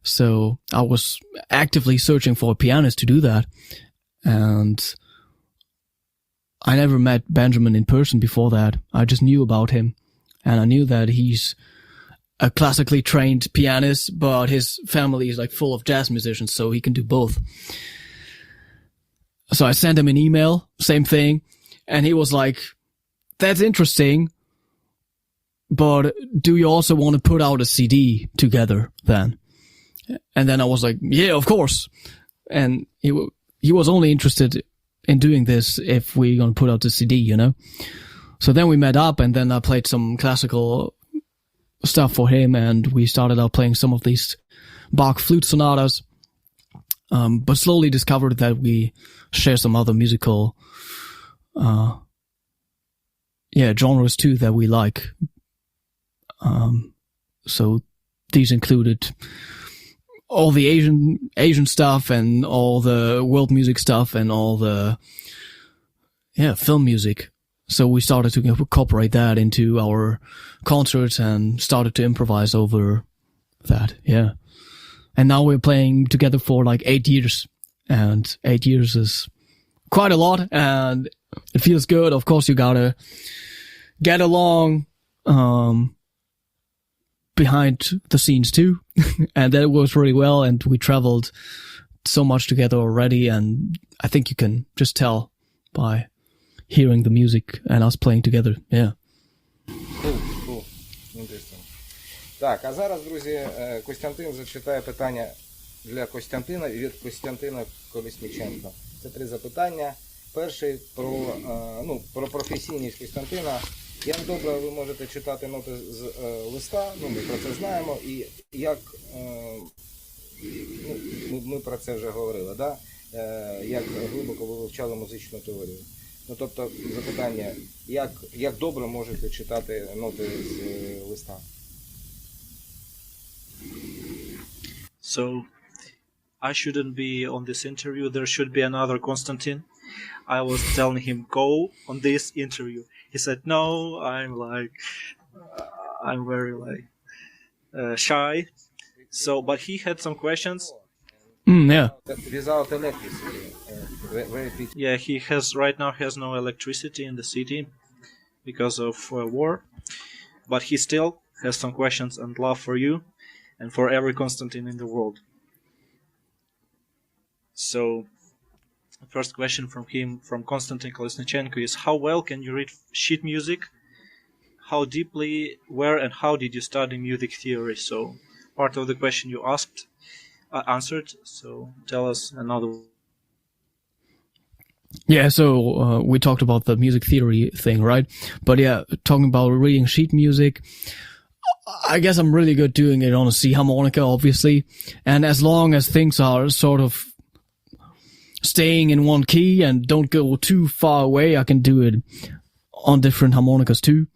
[SPEAKER 1] So I was actively searching for a pianist to do that. And I never met Benjamin in person before that. I just knew about him. And I knew that he's a classically trained pianist, but his family is like full of jazz musicians, so he can do both. So I sent him an email, same thing, and he was like, that's interesting, but do you also want to put out a CD together then? And then I was like, yeah, of course. And he was only interested in doing this if we're going to put out the CD, you know? So then we met up, and then I played some classical stuff for him, and we started out playing some of these Bach flute sonatas, but slowly discovered that we share some other musical genres too that we like. So these included all the Asian stuff and all the world music stuff and all the film music. So we started to incorporate that into our concerts and started to improvise over that, yeah. And now we're playing together for like 8 years. And 8 years is quite a lot, and it feels good. Of course, you gotta get along behind the scenes too. And that works really well. And we traveled so much together already, and I think you can just tell by hearing the music and us playing together. Yeah.
[SPEAKER 2] Cool. Interesting. Так, а зараз, друзі, Костянтин зачитає питання для Костянтина і від Константина Колесніченка. Це 3 запитання. Перший про професійність Костянтина. Як добре ви можете читати ноти з листа, ми про це знаємо, і як, ми про це вже говорили, да? Як глибоко ви вивчали музичну теорію. Тобто запитання, як добре можете читати ноти з листа?
[SPEAKER 3] So, I shouldn't be on this interview. There should be another Konstantin. I was telling him, go on this interview. He said, no, I'm very shy. So, but he had some questions.
[SPEAKER 1] Yeah.
[SPEAKER 2] Without electricity.
[SPEAKER 3] Yeah, he right now has no electricity in the city because of war. But he still has some questions and love for you and for every Konstantin in the world. So, the first question from him, from Konstantin Kolesnichenko, is how well can you read sheet music? How deeply, where and how did you study music theory? So, part of the question you answered, so tell us another.
[SPEAKER 1] Yeah, so we talked about the music theory thing, right? But yeah, talking about reading sheet music, I guess I'm really good doing it on a C harmonica, obviously. And as long as things are sort of staying in one key and don't go too far away, I can do it on different harmonicas too.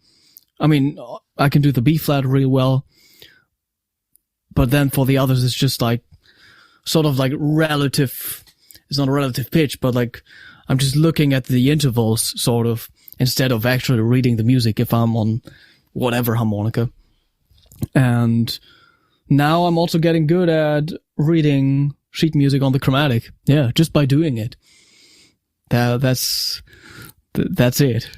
[SPEAKER 1] I mean, I can do the B flat really well. But then for the others, it's just like, sort of like relative, it's not a relative pitch, but like, I'm just looking at the intervals, sort of, instead of actually reading the music if I'm on whatever harmonica. And now I'm also getting good at reading sheet music on the chromatic. Yeah, just by doing it. That's it.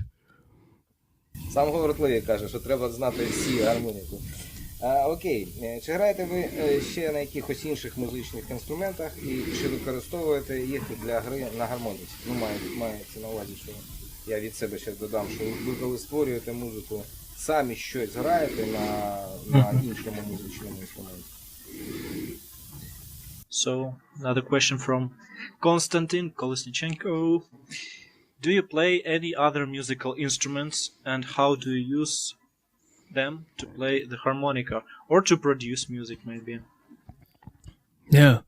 [SPEAKER 2] Сам Говард Леві каже, що треба знати всі гармоніку. Окей, чи граєте ви ще на якихось інших музичних інструментах і чи використовуєте їх для гри на гармоніці? Мається на увазі, що я від себе ще додам, що ви коли створюєте музику, самі щось граєте на іншому музичному інструменті?
[SPEAKER 3] So, another question from Konstantin Kolesnichenko. Do you play any other musical instruments and how do you use them to play the harmonica or to produce music maybe?
[SPEAKER 1] Yeah.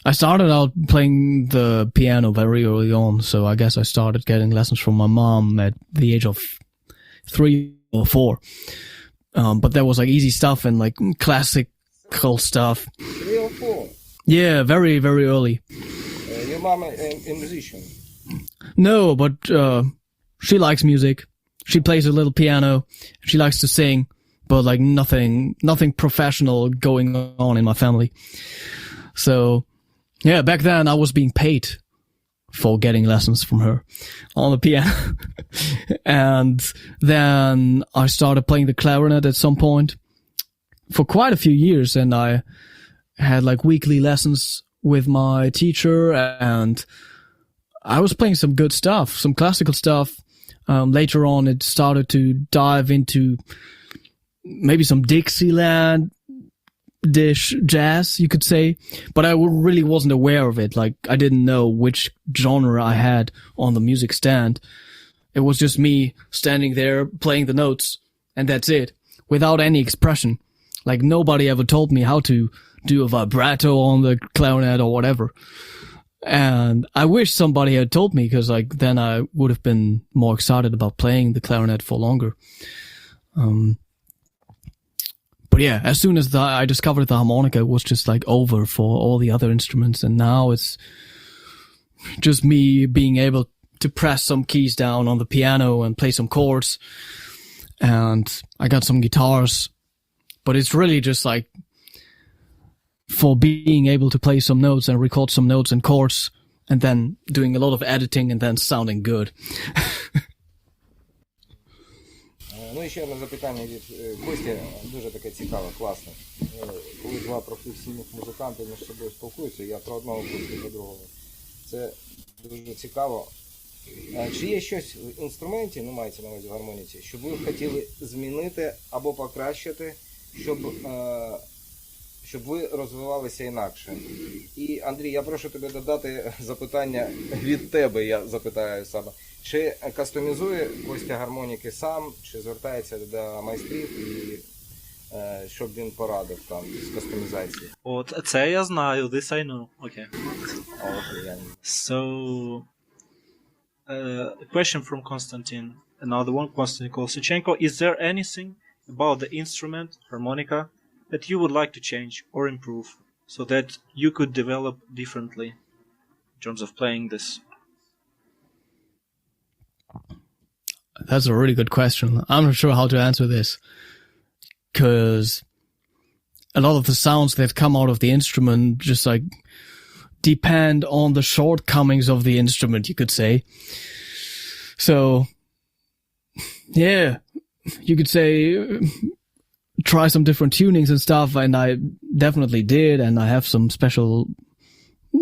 [SPEAKER 1] I started out playing the piano very early on, so I guess I started getting lessons from my mom at the age of 3 or 4. But there was like easy stuff and like classical stuff.
[SPEAKER 2] 3 or 4?
[SPEAKER 1] Yeah, very, very early.
[SPEAKER 2] Your mom a musician?
[SPEAKER 1] No, but she likes music. She plays a little piano. She likes to sing, but like nothing professional going on in my family. So, yeah, back then I was being paid for getting lessons from her on the piano. And then I started playing the clarinet at some point for quite a few years, and I had like weekly lessons with my teacher, and I was playing some good stuff, some classical stuff. Later on, it started to dive into maybe some Dixieland-ish jazz, you could say. But I really wasn't aware of it. Like, I didn't know which genre I had on the music stand. It was just me standing there playing the notes, and that's it, without any expression. Like, nobody ever told me how to do a vibrato on the clarinet or whatever. And I wish somebody had told me, because like then I would have been more excited about playing the clarinet for longer. But yeah, as soon as I discovered the harmonica, it was just like over for all the other instruments, and now it's just me being able to press some keys down on the piano and play some chords. And I got some guitars, but it's really just like for being able to play some notes and record some notes and chords, and then doing a lot of editing and then sounding good.
[SPEAKER 2] Ну і ще одне запитання від Кості, дуже таке цікаве, класне. Коли два професійних музиканти між собою спілкуються, я про одного Кості, про другого. Це дуже цікаво. Чи є щось в інструменті, ну мається на увазі в гармоніці, що ви хотіли змінити або покращити, щоб ви розвивалися інакше? І, Андрій, я прошу тебе додати запитання від тебе, я запитаю саме. Чи кастомізує Костя гармоніки сам, чи звертається до майстрів, і щоб він порадив там з кастомізації?
[SPEAKER 3] От, це я знаю, this I know. Okay.
[SPEAKER 2] Okay,
[SPEAKER 3] So, a question from Konstantin, another one, Konstantin Kolesnichenko. Is there anything about the instrument, harmonica, that you would like to change or improve so that you could develop differently in terms of playing this?
[SPEAKER 1] That's a really good question. I'm not sure how to answer this, because a lot of the sounds that come out of the instrument just like depend on the shortcomings of the instrument, you could say. So, yeah, you could say try some different tunings and stuff, and I definitely did, and I have some special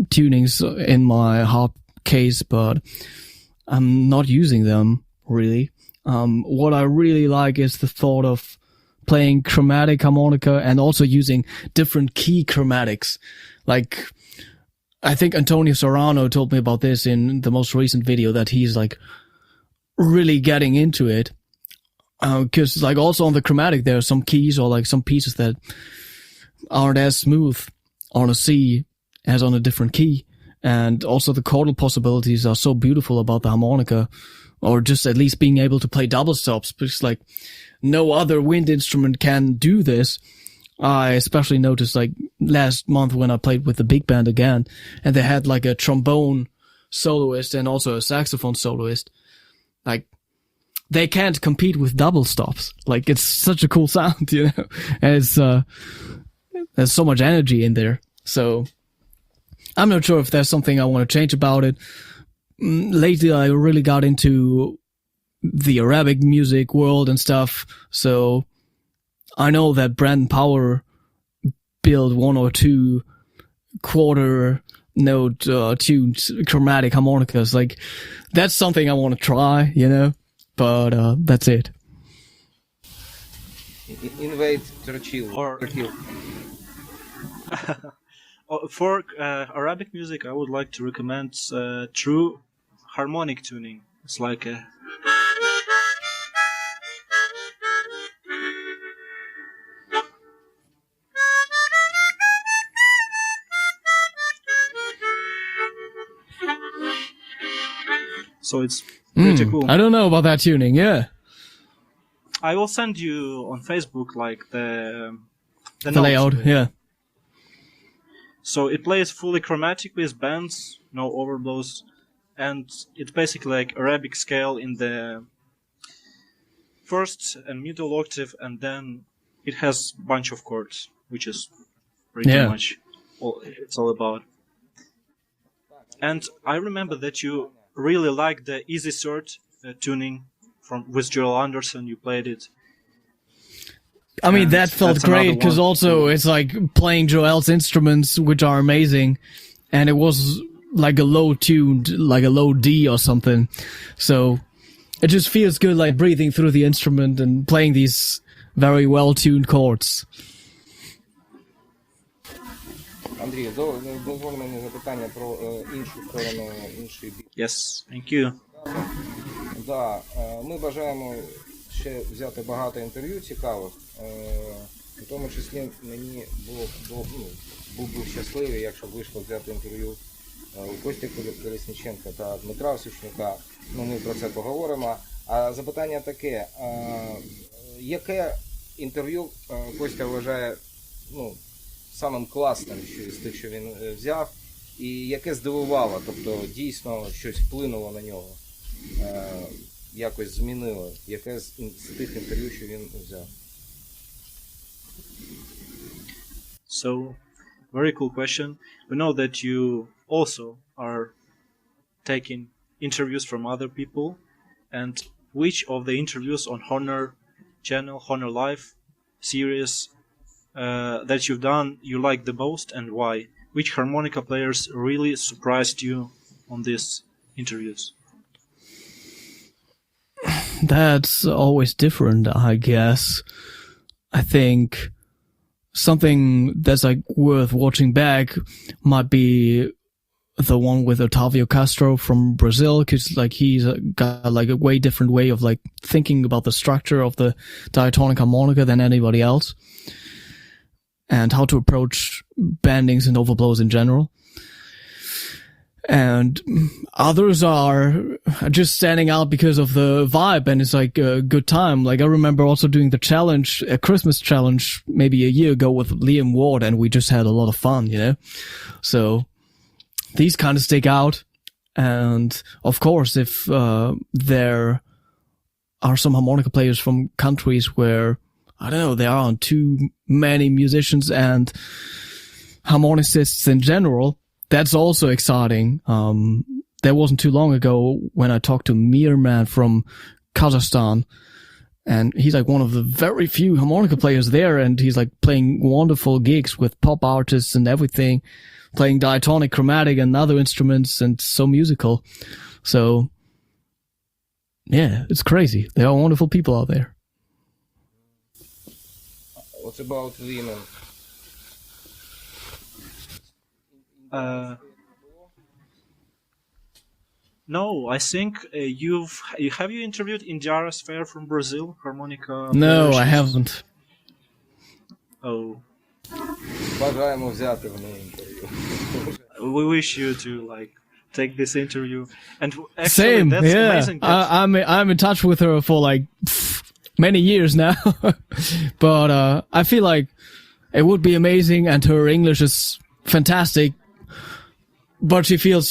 [SPEAKER 1] tunings in my harp case, but I'm not using them, really. What I really like is the thought of playing chromatic harmonica and also using different key chromatics. Like, I think Antonio Serrano told me about this in the most recent video, that he's like really getting into it. Because like also on the chromatic there are some keys or like some pieces that aren't as smooth on a C as on a different key. And also the chordal possibilities are so beautiful about the harmonica, or just at least being able to play double stops, because like no other wind instrument can do this. I especially noticed like last month when I played with the big band again, and they had like a trombone soloist and also a saxophone soloist. Like, they can't compete with double stops. Like, it's such a cool sound, you know? And it's, there's so much energy in there. So, I'm not sure if there's something I want to change about it. Lately, I really got into the Arabic music world and stuff. So, I know that Brandon Power built one or two quarter note tuned chromatic harmonicas. Like, that's something I want to try, you know? But that's it.
[SPEAKER 2] Invade Churchill.
[SPEAKER 3] For Arabic music, I would like to recommend true harmonic tuning. It's like a... So it's pretty cool.
[SPEAKER 1] I don't know about that tuning, yeah.
[SPEAKER 3] I will send you on Facebook like the
[SPEAKER 1] layout, yeah.
[SPEAKER 3] So it plays fully chromatic with bends, no overblows, and it's basically like Arabic scale in the first and middle octave, and then it has a bunch of chords, which is pretty much all it's all about. And I remember that you really like the easy third tuning with Joel Anderson. You played it.
[SPEAKER 1] I mean, that felt great because also it's like playing Joel's instruments, which are amazing, and it was like a low tuned, like a low D or something. So it just feels good, like breathing through the instrument and playing these very well tuned chords.
[SPEAKER 2] Андрій, дозволь мені запитання про іншу сторону, інший бік.
[SPEAKER 3] Yes, thank you.
[SPEAKER 2] Да, ми бажаємо ще взяти багато інтерв'ю цікавих. В тому числі мені був би щасливий, якщо вийшло взяти інтерв'ю у Кості Колесніченка та Дмитра Осічнюка. Ну, ми про це поговоримо. А запитання таке, яке інтерв'ю Костя вважає самим класним з тих, що він взяв, і яке здивувало, тобто дійсно щось вплинуло на нього, якось змінило, яке з тих інтерв'ю, що він взяв?
[SPEAKER 3] So, very cool question. We know that you also are taking interviews from other people, and which of the interviews on Hohner channel, Hohner Live series that you've done you like the most and why? Which harmonica players really surprised you on these interviews?
[SPEAKER 1] That's always different, I guess. I think something that's like worth watching back might be the one with Otávio Castro from Brazil, because like he's got like a way different way of like thinking about the structure of the diatonic harmonica than anybody else, and how to approach bendings and overblows in general. And others are just standing out because of the vibe, and it's like a good time. Like I remember also doing the challenge, a Christmas challenge, maybe a year ago with Liam Ward, and we just had a lot of fun, you know? So these kind of stick out. And of course, if there are some harmonica players from countries where, I don't know, there aren't too many musicians and harmonicists in general, that's also exciting. That wasn't too long ago when I talked to Mirman from Kazakhstan, and he's like one of the very few harmonica players there, and he's like playing wonderful gigs with pop artists and everything, playing diatonic, chromatic, and other instruments, and so musical. So, yeah, it's crazy. There are wonderful people out there.
[SPEAKER 2] What about women?
[SPEAKER 3] No, I think have you interviewed Indiara Sphere from Brazil, harmonica?
[SPEAKER 1] No, I haven't.
[SPEAKER 3] Oh.
[SPEAKER 2] Бажаємо взяти в неї інтерв'ю.
[SPEAKER 3] We wish you to like take this interview. And actually,
[SPEAKER 1] Same,
[SPEAKER 3] that's
[SPEAKER 1] yeah.
[SPEAKER 3] amazing.
[SPEAKER 1] I'm in touch with her for like many years now, but I feel like it would be amazing, and her English is fantastic, but she feels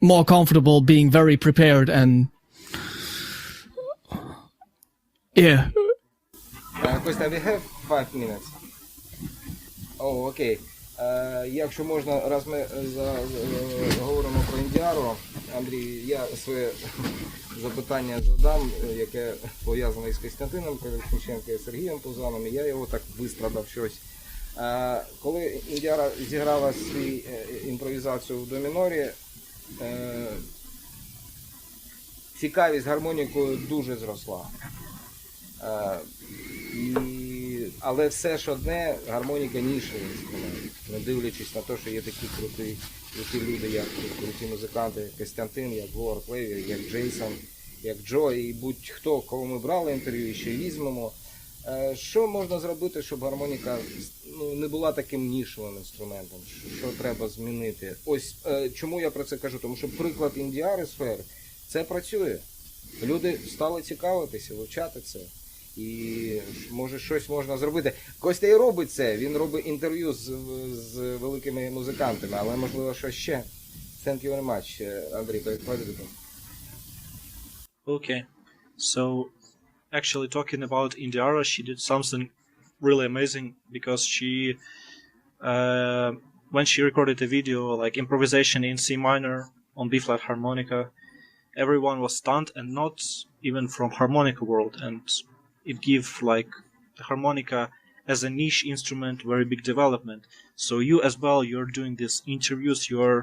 [SPEAKER 1] more comfortable being very prepared, and yeah.
[SPEAKER 2] Costa, we have 5 minutes. О, окей. Якщо можна, раз ми говоримо про Індіару, Андрій, я своє запитання задам, яке пов'язане з Костянтином Колесниченко і Сергієм Пузаном, і я його так вистрадав щось. Коли Індіара зіграла свою імпровізацію в до мінорі, цікавість гармонікою дуже зросла. Але все ж одне, гармоніка нішевий інструмент. Не дивлячись на те, що є такі круті люди, як круті музиканти, як Костянтин, як Howard Levy, як Джейсон, як Джо, і будь-хто, кого ми брали інтерв'ю і ще візьмемо. Що можна зробити, щоб гармоніка не була таким нішевим інструментом? Що треба змінити? Ось чому я про це кажу? Тому що приклад Індіари сфер, це працює. Люди стали цікавитися, вивчати це. І може щось можна зробити. Костя і робить це, він робить інтерв'ю з великими музикантами, але можливо що ще. Thank you very much, Андрій, повідомте.
[SPEAKER 3] Okay, so actually talking about Indiara, she did something really amazing because she, when she recorded a video like improvisation in C minor on B flat harmonica, everyone was stunned, and not even from harmonica world, and it gave like the harmonica as a niche instrument very big development. So you as well, you're doing these interviews, you're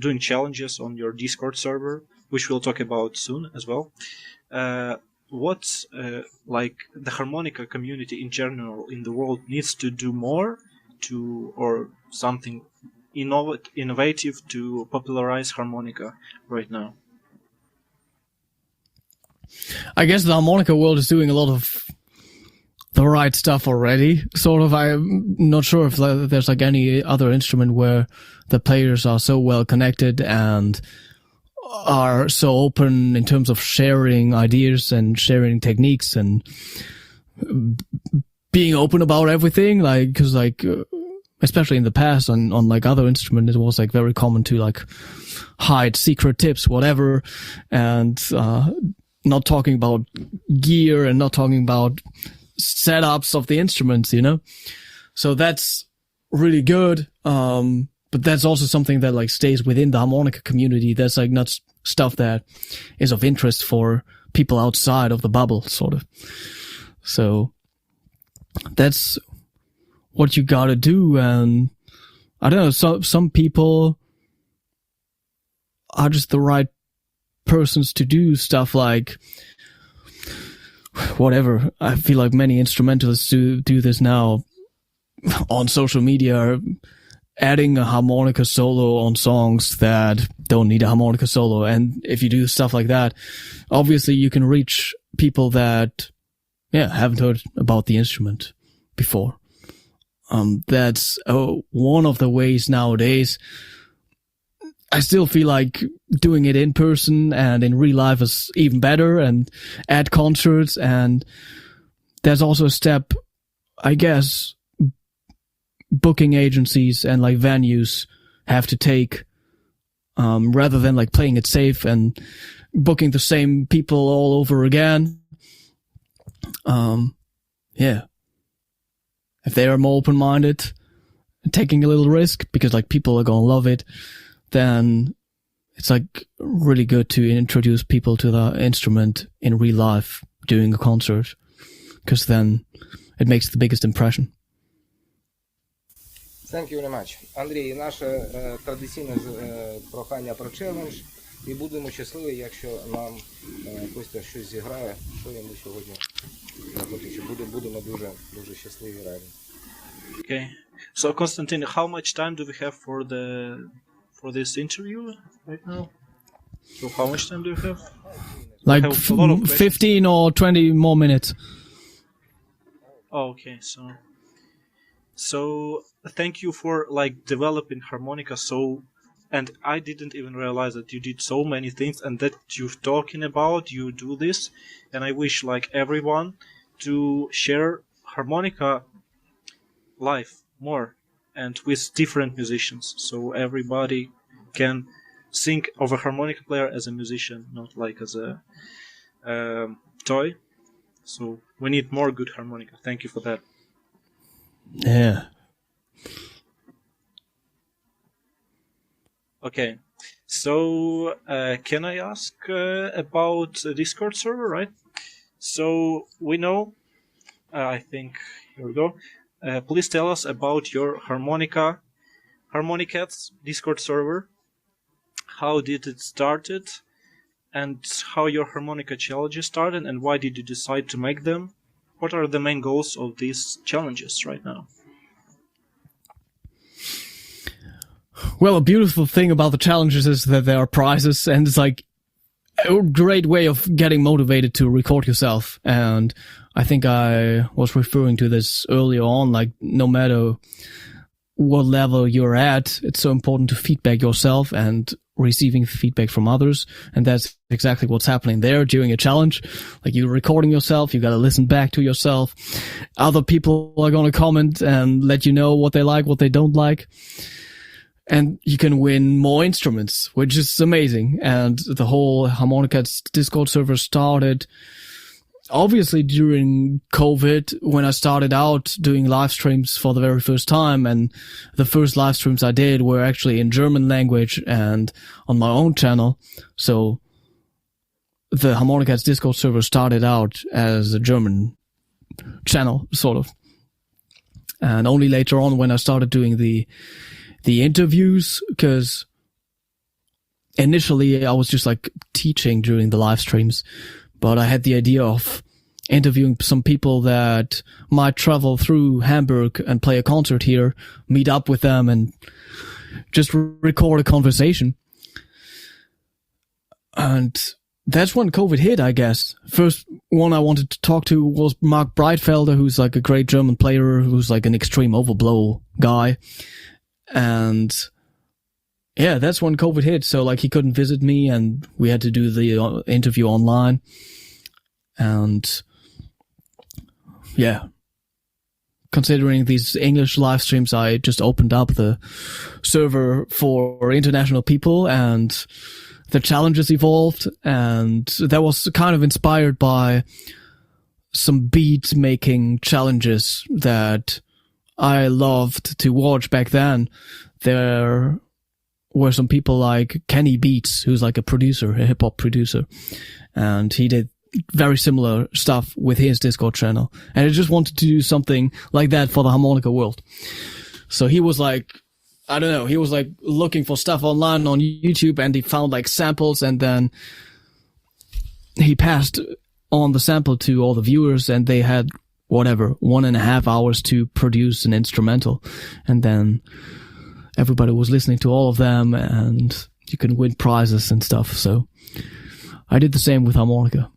[SPEAKER 3] doing challenges on your Discord server, which we'll talk about soon as well. What like the harmonica community in general in the world needs to do more to, or something innovative to popularize harmonica right now?
[SPEAKER 1] I guess the harmonica world is doing a lot of the right stuff already. Sort of, I'm not sure if there's like any other instrument where the players are so well connected and are so open in terms of sharing ideas and sharing techniques and being open about everything. Like, cause like, especially in the past on like other instruments, it was like very common to like hide secret tips, whatever, and, not talking about gear and not talking about setups of the instruments, you know? So that's really good. But that's also something that like stays within the harmonica community. That's like not stuff that is of interest for people outside of the bubble, sort of. So that's what you gotta do. And I don't know, some people are just the right persons to do stuff like whatever. I feel like many instrumentalists do this now on social media, adding a harmonica solo on songs that don't need a harmonica solo. And if you do stuff like that, obviously you can reach people that, haven't heard about the instrument before. That's one of the ways nowadays. I still feel like doing it in person and in real life is even better, and at concerts. And there's also a step, I guess, booking agencies and like venues have to take, rather than like playing it safe and booking the same people all over again. If they are more open-minded, taking a little risk because like people are gonna love it, then it's like really good to introduce people to the instrument in real life during a concert, because then it makes the biggest impression.
[SPEAKER 2] Thank you very much. Андрій, наше традиційне прохання про челендж. І будемо щасливі, якщо нам Костя щось зіграє, що йому сьогодні захоче. Будемо дуже щасливі і раді.
[SPEAKER 3] Okay. So, Konstantin, how much time do we have for this interview right now? So, how much time do we have?
[SPEAKER 1] Like
[SPEAKER 3] have a lot of
[SPEAKER 1] 15 or 20 more minutes.
[SPEAKER 3] Oh, okay. So thank you for like developing harmonica and I didn't even realize that you did so many things and that you're talking about, you do this, and I wish like everyone to share harmonica live more and with different musicians, so everybody can think of a harmonica player as a musician, not like as a toy. So we need more good harmonica. Thank you for that.
[SPEAKER 1] Yeah.
[SPEAKER 3] Okay, so can I ask about the Discord server, right? So we know, I think, here we go. Please tell us about your Harmonicats Discord server. How did it started, and how your harmonica challenges started, and why did you decide to make them? What are the main goals of these challenges right now?
[SPEAKER 1] Well, a beautiful thing about the challenges is that there are prizes, and it's like a great way of getting motivated to record yourself. And I think I was referring to this earlier on, like no matter what level you're at, it's so important to feedback yourself and receiving feedback from others. And that's exactly what's happening there during a challenge. Like you're recording yourself, you got to listen back to yourself. Other people are going to comment and let you know what they like, what they don't like. And you can win more instruments, which is amazing. And the whole Harmonica Discord server started obviously during COVID, when I started out doing live streams for the very first time. And the first live streams I did were actually in German language and on my own channel. So the Harmonica Discord server started out as a German channel, sort of. And only later on when I started doing the interviews, because initially I was just like teaching during the live streams, but I had the idea of interviewing some people that might travel through Hamburg and play a concert here, meet up with them and just record a conversation. And that's when COVID hit, I guess. First one I wanted to talk to was Mark Breitfelder, who's like a great German player, who's like an extreme overblow guy. And yeah, that's when COVID hit. So like he couldn't visit me and we had to do the interview online. And yeah, considering these English live streams, I just opened up the server for international people and the challenges evolved. And that was kind of inspired by some beat making challenges that I loved to watch back then. There were some people like Kenny Beats, who's like a producer, a hip-hop producer. And he did very similar stuff with his Discord channel. And I just wanted to do something like that for the harmonica world. So he was like, I don't know, he was like looking for stuff online on YouTube, and he found like samples, and then he passed on the sample to all the viewers, and they had whatever, 1.5 hours to produce an instrumental. And then everybody was listening to all of them, and you can win prizes and stuff. So I did the same with harmonica.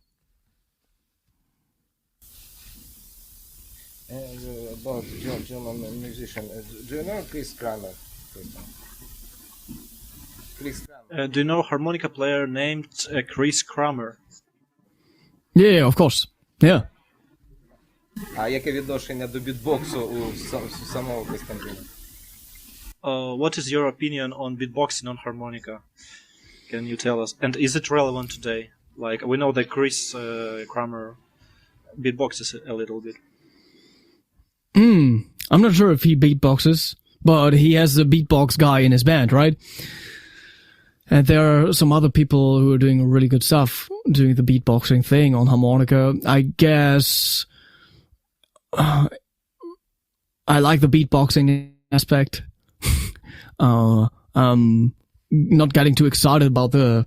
[SPEAKER 2] And about German musician, do you know Chris Kramer? Chris Kramer.
[SPEAKER 3] Do you know harmonica player named Chris Kramer?
[SPEAKER 1] Yeah, of course. Yeah.
[SPEAKER 2] А яке відношення до бітбоксу у самого Костянтина?
[SPEAKER 3] What is your opinion on beatboxing on harmonica? Can you tell us? And is it relevant today? Like, we know that Chris Kramer beatboxes a little bit.
[SPEAKER 1] I'm not sure if he beatboxes, but he has a beatbox guy in his band, right? And there are some other people who are doing really good stuff, doing the beatboxing thing on harmonica. I guess I like the beatboxing aspect. I'm not getting too excited about the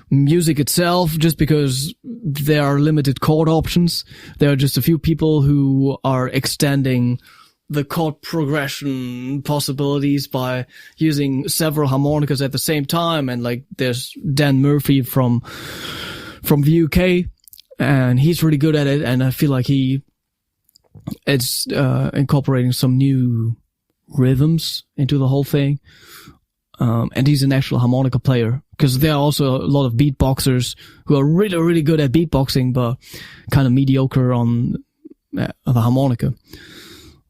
[SPEAKER 1] music itself, just because there are limited chord options. There are just a few people who are extending the chord progression possibilities by using several harmonicas at the same time. And like, there's Dan Murphy from the UK, and he's really good at it. And I feel like it's incorporating some new rhythms into the whole thing. And he's an actual harmonica player, because there are also a lot of beatboxers who are really, really good at beatboxing, but kind of mediocre on the harmonica.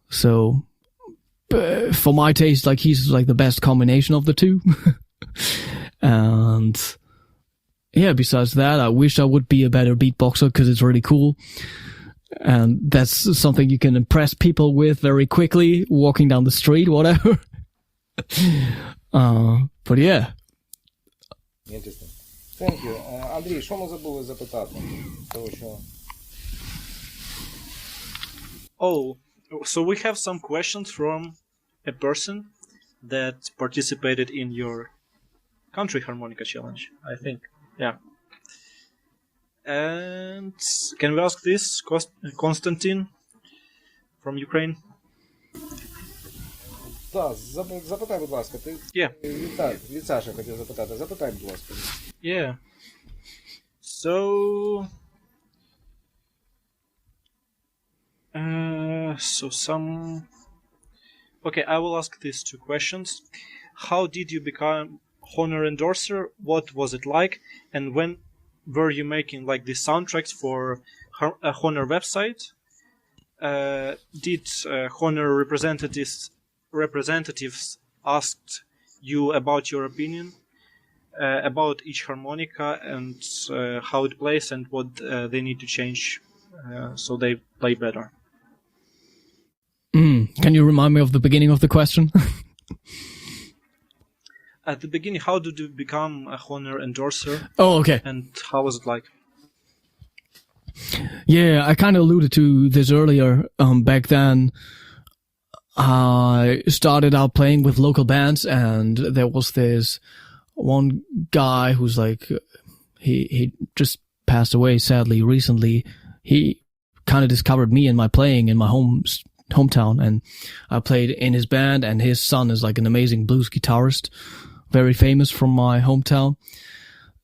[SPEAKER 1] So for my taste, like, he's like the best combination of the two. And yeah, besides that, I wish I would be a better beatboxer, because it's really cool. And that's something you can impress people with very quickly, walking down the street, whatever. But yeah.
[SPEAKER 2] Interesting. Thank you. Андрій, що ми забули запитати? Того, що...
[SPEAKER 3] Oh, so we have some questions from a person that participated in your country harmonica challenge, I think. Yeah. And can we ask this, Konstantin from Ukraine?
[SPEAKER 2] Так, запитай, будь ласка. Ти від Саші хотів запитати. Запитай, будь ласка.
[SPEAKER 3] Yeah. So Okay, I will ask these two questions. How did you become Hohner-endorser? What was it like? And when were you making like the soundtracks for a Hohner website? Did Hohner representatives asked you about your opinion about each harmonica and how it plays and what they need to change so they play better?
[SPEAKER 1] Can you remind me of the beginning of the question?
[SPEAKER 3] At the beginning, how did you become a Hohner-endorser?
[SPEAKER 1] Oh, okay.
[SPEAKER 3] And how was it like?
[SPEAKER 1] Yeah, I kind of alluded to this earlier. Back then, I started out playing with local bands, and there was this one guy who's like, he just passed away sadly recently. He kind of discovered me and my playing in my hometown, and I played in his band, and his son is like an amazing blues guitarist, very famous from my hometown.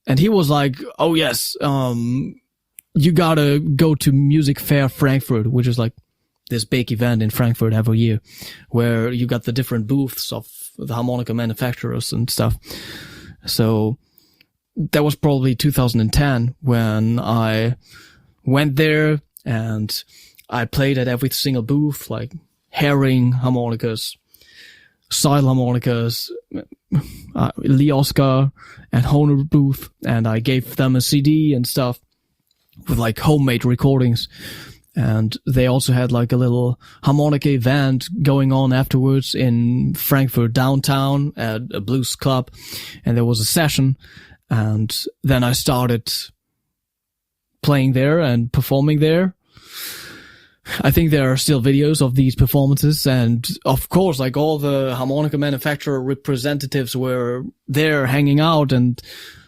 [SPEAKER 1] And he was like, oh yes, you gotta go to Music Fair Frankfurt, which is like this big event in Frankfurt every year, where you got the different booths of the harmonica manufacturers and stuff. So that was probably 2010 when I went there, and I played at every single booth, like Herring harmonicas, Seidel harmonicas, Lee Oscar and Hohner booth, and I gave them a CD and stuff with like homemade recordings. And they also had like a little harmonica event going on afterwards in Frankfurt downtown at a blues club. And there was a session. And then I started playing there and performing there. I think there are still videos of these performances, and of course, like all the harmonica manufacturer representatives were there hanging out, and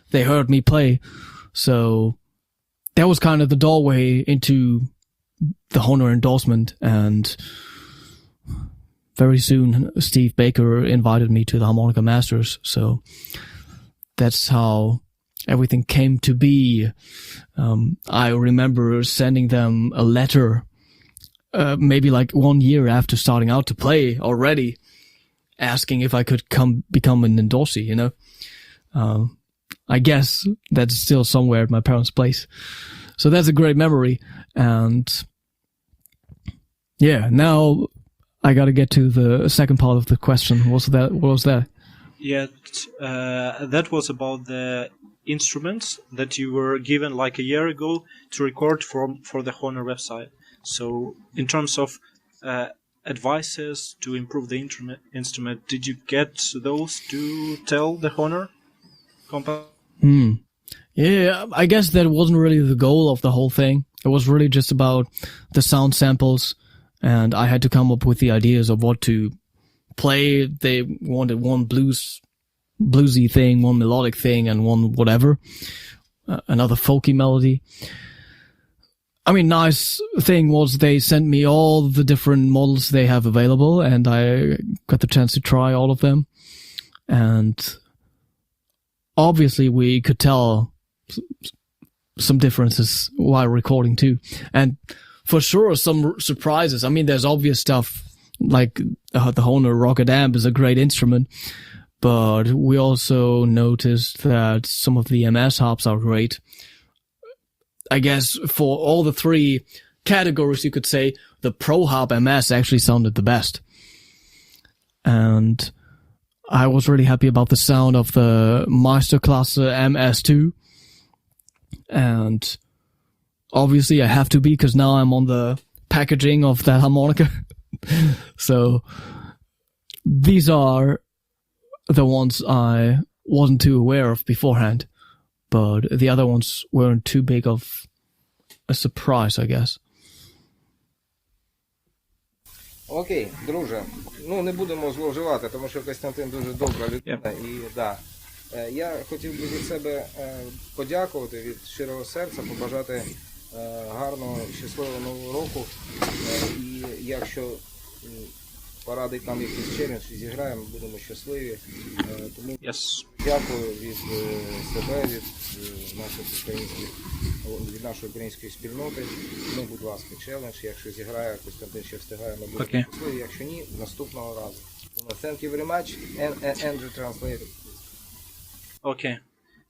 [SPEAKER 1] they heard me play. So that was kind of the doorway into the Hohner endorsement, and very soon Steve Baker invited me to the Harmonica Masters. So that's how everything came to be. I remember sending them a letter maybe like 1 year after starting out to play already, asking if I could become an endorsee, you know. I guess that's still somewhere at my parents' place. So that's a great memory. And yeah, now I gotta get to the second part of the question. What was that?
[SPEAKER 3] Yeah, that was about the instruments that you were given like a year ago to record for the Hohner website. So, in terms of advices to improve the instrument, did you get those to tell the Hohner company?
[SPEAKER 1] Yeah, I guess that wasn't really the goal of the whole thing. It was really just about the sound samples, and I had to come up with the ideas of what to play. They wanted one bluesy thing, one melodic thing, and one whatever, another folky melody. I mean, nice thing was they sent me all the different models they have available, and I got the chance to try all of them. And obviously we could tell some differences while recording too. And for sure, some surprises. I mean, there's obvious stuff like the Hohner Rocket Amp is a great instrument, but we also noticed that some of the MS harps are great. I guess for all the three categories, you could say the Pro Harp MS actually sounded the best. And I was really happy about the sound of the Meisterklasse MS2. And obviously I have to be, because now I'm on the packaging of that harmonica. So these are the ones I wasn't too aware of beforehand. But the other ones weren't too big of a surprise, I guess.
[SPEAKER 2] Окей, друже. Ну, не будемо зловживати, тому що Костянтин дуже добра людина. І да. Я хотів би від себе подякувати від щирого серця, побажати гарного, щасливого нового року. І якщо порадить нам якийсь челендж і зіграємо, будемо щасливі. Тому дякую від себе, від нашої української спільноти. Ну, будь ласка, челендж. Якщо зіграє, Костянтин ще встигає, ми будемо щасливі. Якщо ні, наступного разу. Thank you very much. And translate.
[SPEAKER 3] Okay.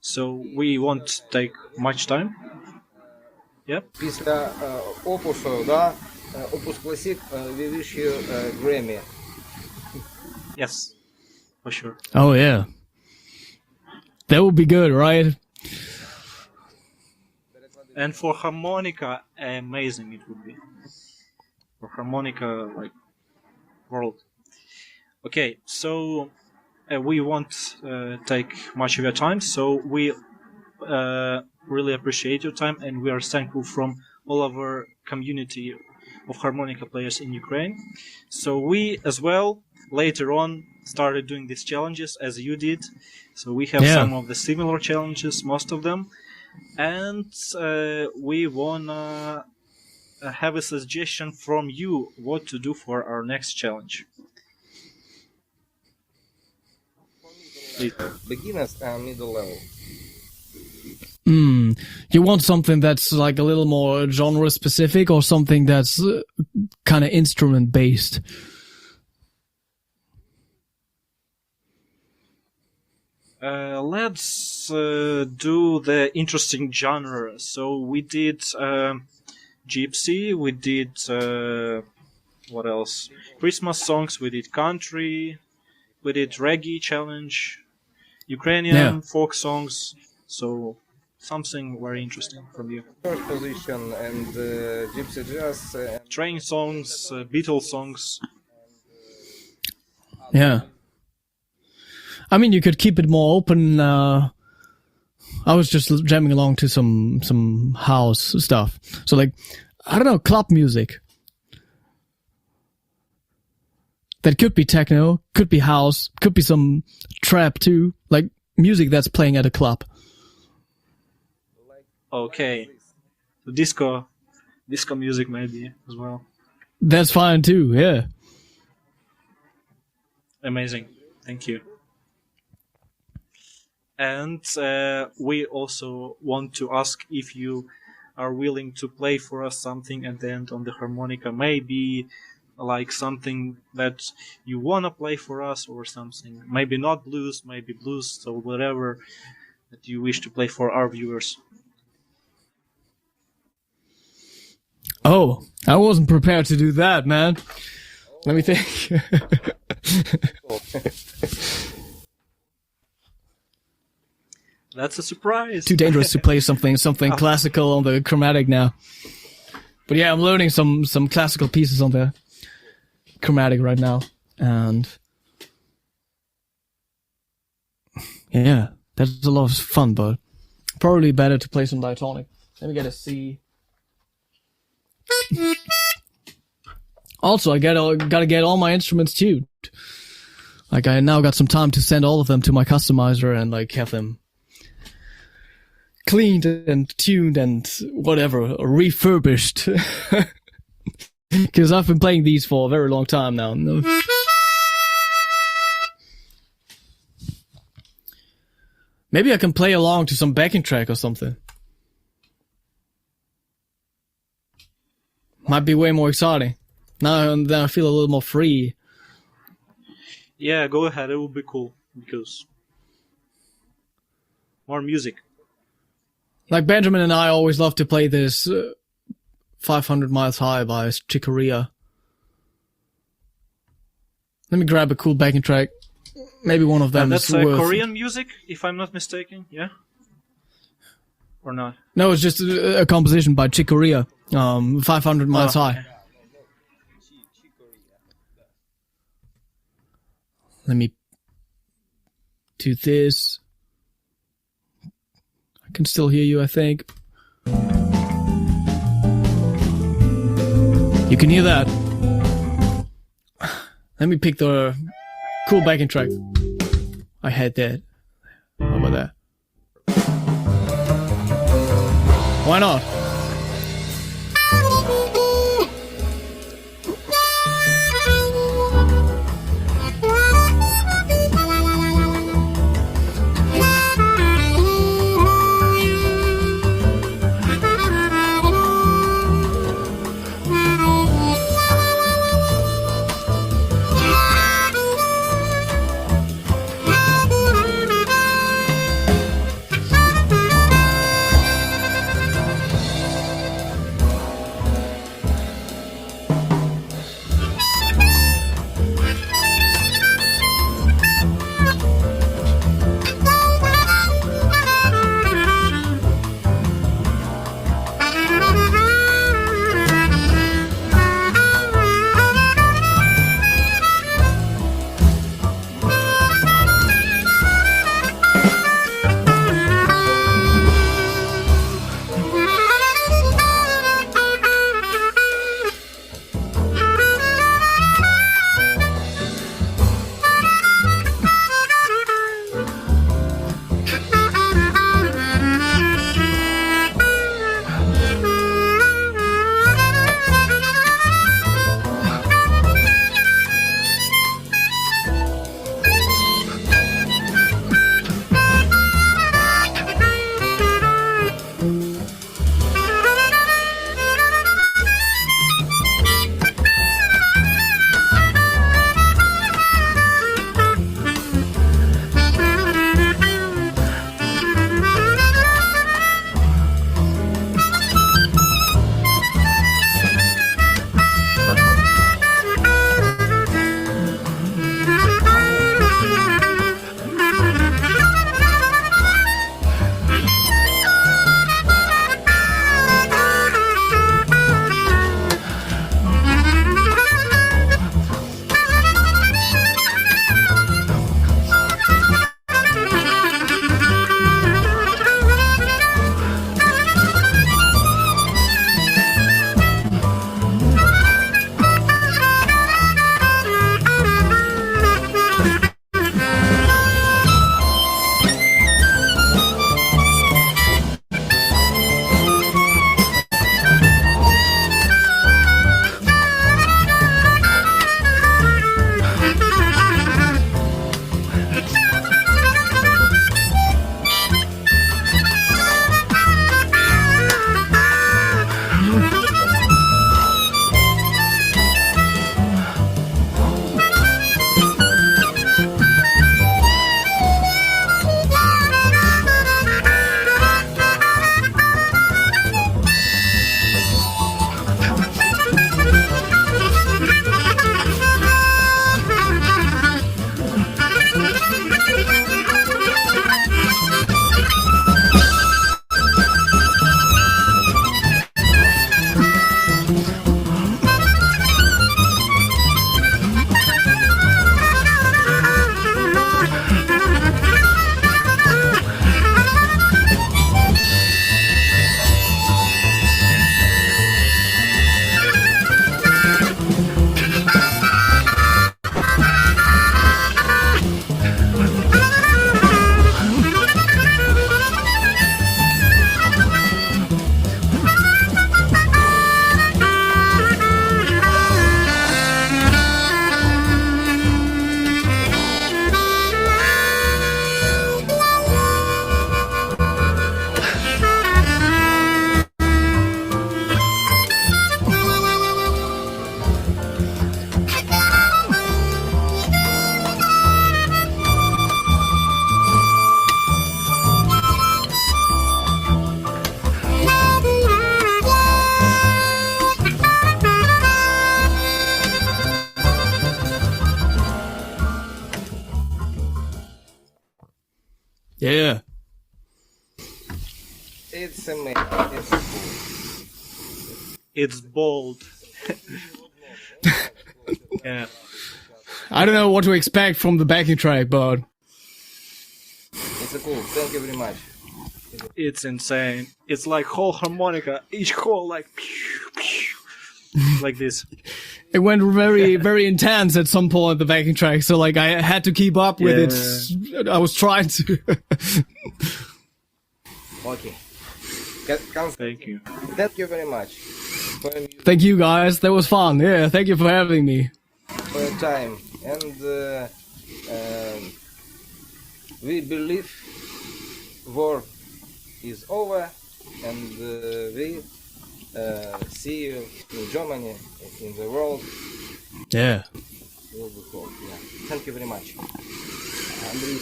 [SPEAKER 3] So we won't take much time. Yep.
[SPEAKER 2] Після опусу, да, Opus Classic, we wish you Grammy.
[SPEAKER 3] Yes, for sure.
[SPEAKER 1] Oh yeah, that would be good, right?
[SPEAKER 3] And for harmonica, amazing it would be. For harmonica, like world. Okay, so we won't take much of your time. So we really appreciate your time, and we are thankful from all of our community of harmonica players in Ukraine. So we as well later on started doing these challenges as you did. So we have some of the similar challenges, most of them, and we wanna have a suggestion from you what to do for our next challenge.
[SPEAKER 2] Beginners and middle level.
[SPEAKER 1] You want something that's like a little more genre specific, or something that's kind of instrument based?
[SPEAKER 3] Let's do the interesting genre. So we did gypsy, we did what else? Christmas songs, we did country, we did reggae challenge, Ukrainian folk songs. So something very interesting from you.
[SPEAKER 2] First position and gypsy jazz.
[SPEAKER 3] Train songs, Beatles songs.
[SPEAKER 1] Yeah. I mean, you could keep it more open, I was just jamming along to some house stuff. So like, I don't know, club music. That could be techno, could be house, could be some trap too. Like music that's playing at a club.
[SPEAKER 3] Okay. Disco music maybe as well.
[SPEAKER 1] That's fine too, yeah.
[SPEAKER 3] Amazing. Thank you. And we also want to ask if you are willing to play for us something at the end on the harmonica. Maybe like something that you want to play for us or something. Maybe not blues, maybe blues, so whatever that you wish to play for our viewers.
[SPEAKER 1] Oh, I wasn't prepared to do that, man. Let me think.
[SPEAKER 3] That's a surprise.
[SPEAKER 1] Too dangerous to play something classical on the chromatic now. But yeah, I'm learning some classical pieces on the chromatic right now. And yeah, that's a lot of fun, but probably better to play some diatonic. Let me get a C. Also, I gotta get all my instruments tuned. Like, I now got some time to send all of them to my customizer and like have them cleaned and tuned and whatever, refurbished. Because I've been playing these for a very long time now. Maybe I can play along to some backing track or something. Might be way more exciting. Now then I feel a little more free.
[SPEAKER 3] Yeah, go ahead. It would be cool because more music.
[SPEAKER 1] Like Benjamin and I always love to play this 500 Miles High by Chick Corea. Let me grab a cool backing track. Maybe one of them
[SPEAKER 3] that's
[SPEAKER 1] is worth...
[SPEAKER 3] Korean music, if I'm not mistaken, yeah? Or not?
[SPEAKER 1] No, it's just a composition by Chick Corea. 500 Miles High.
[SPEAKER 3] Okay.
[SPEAKER 1] Let me do this. I can still hear you, I think. You can hear that. Let me pick the cool backing track. I had that. How about that? Why not? Yeah.
[SPEAKER 2] It's amazing. It's cool.
[SPEAKER 3] It's bold. Yeah.
[SPEAKER 1] I don't know what to expect from the backing track, but
[SPEAKER 2] It's cool. Thank you very much.
[SPEAKER 3] It's insane. It's like whole harmonica, each hole like like this.
[SPEAKER 1] it went very, very intense at some point, the backing track. So like I had to keep up with it. I was trying to.
[SPEAKER 2] Okay.
[SPEAKER 3] Thank you.
[SPEAKER 2] Thank you very much for
[SPEAKER 1] Thank you guys. That was fun. Yeah, thank you for having me.
[SPEAKER 2] your time. And we believe war is over, and we see you in Germany, in the world.
[SPEAKER 1] Yeah.
[SPEAKER 2] Will be cool. Yeah. Thank you very much.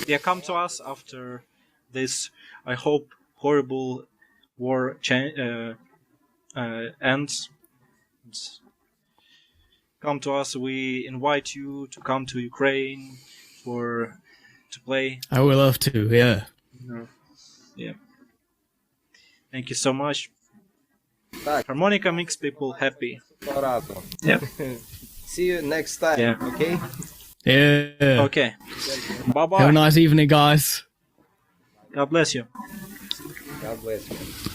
[SPEAKER 3] Yeah, come to us after this. I hope horrible war ends. Come to us. We invite you to come to Ukraine to play.
[SPEAKER 1] I would love to. Yeah.
[SPEAKER 3] Yeah. Thank you so much.
[SPEAKER 2] Так,
[SPEAKER 3] Harmonica makes people happy.
[SPEAKER 2] Пораду.
[SPEAKER 3] Yeah.
[SPEAKER 2] See you next time.
[SPEAKER 3] Yeah.
[SPEAKER 2] Okay.
[SPEAKER 1] Yeah.
[SPEAKER 3] Okay. Bye
[SPEAKER 1] Have a
[SPEAKER 3] bye.
[SPEAKER 1] nice evening, guys.
[SPEAKER 3] God bless you.
[SPEAKER 2] God bless you.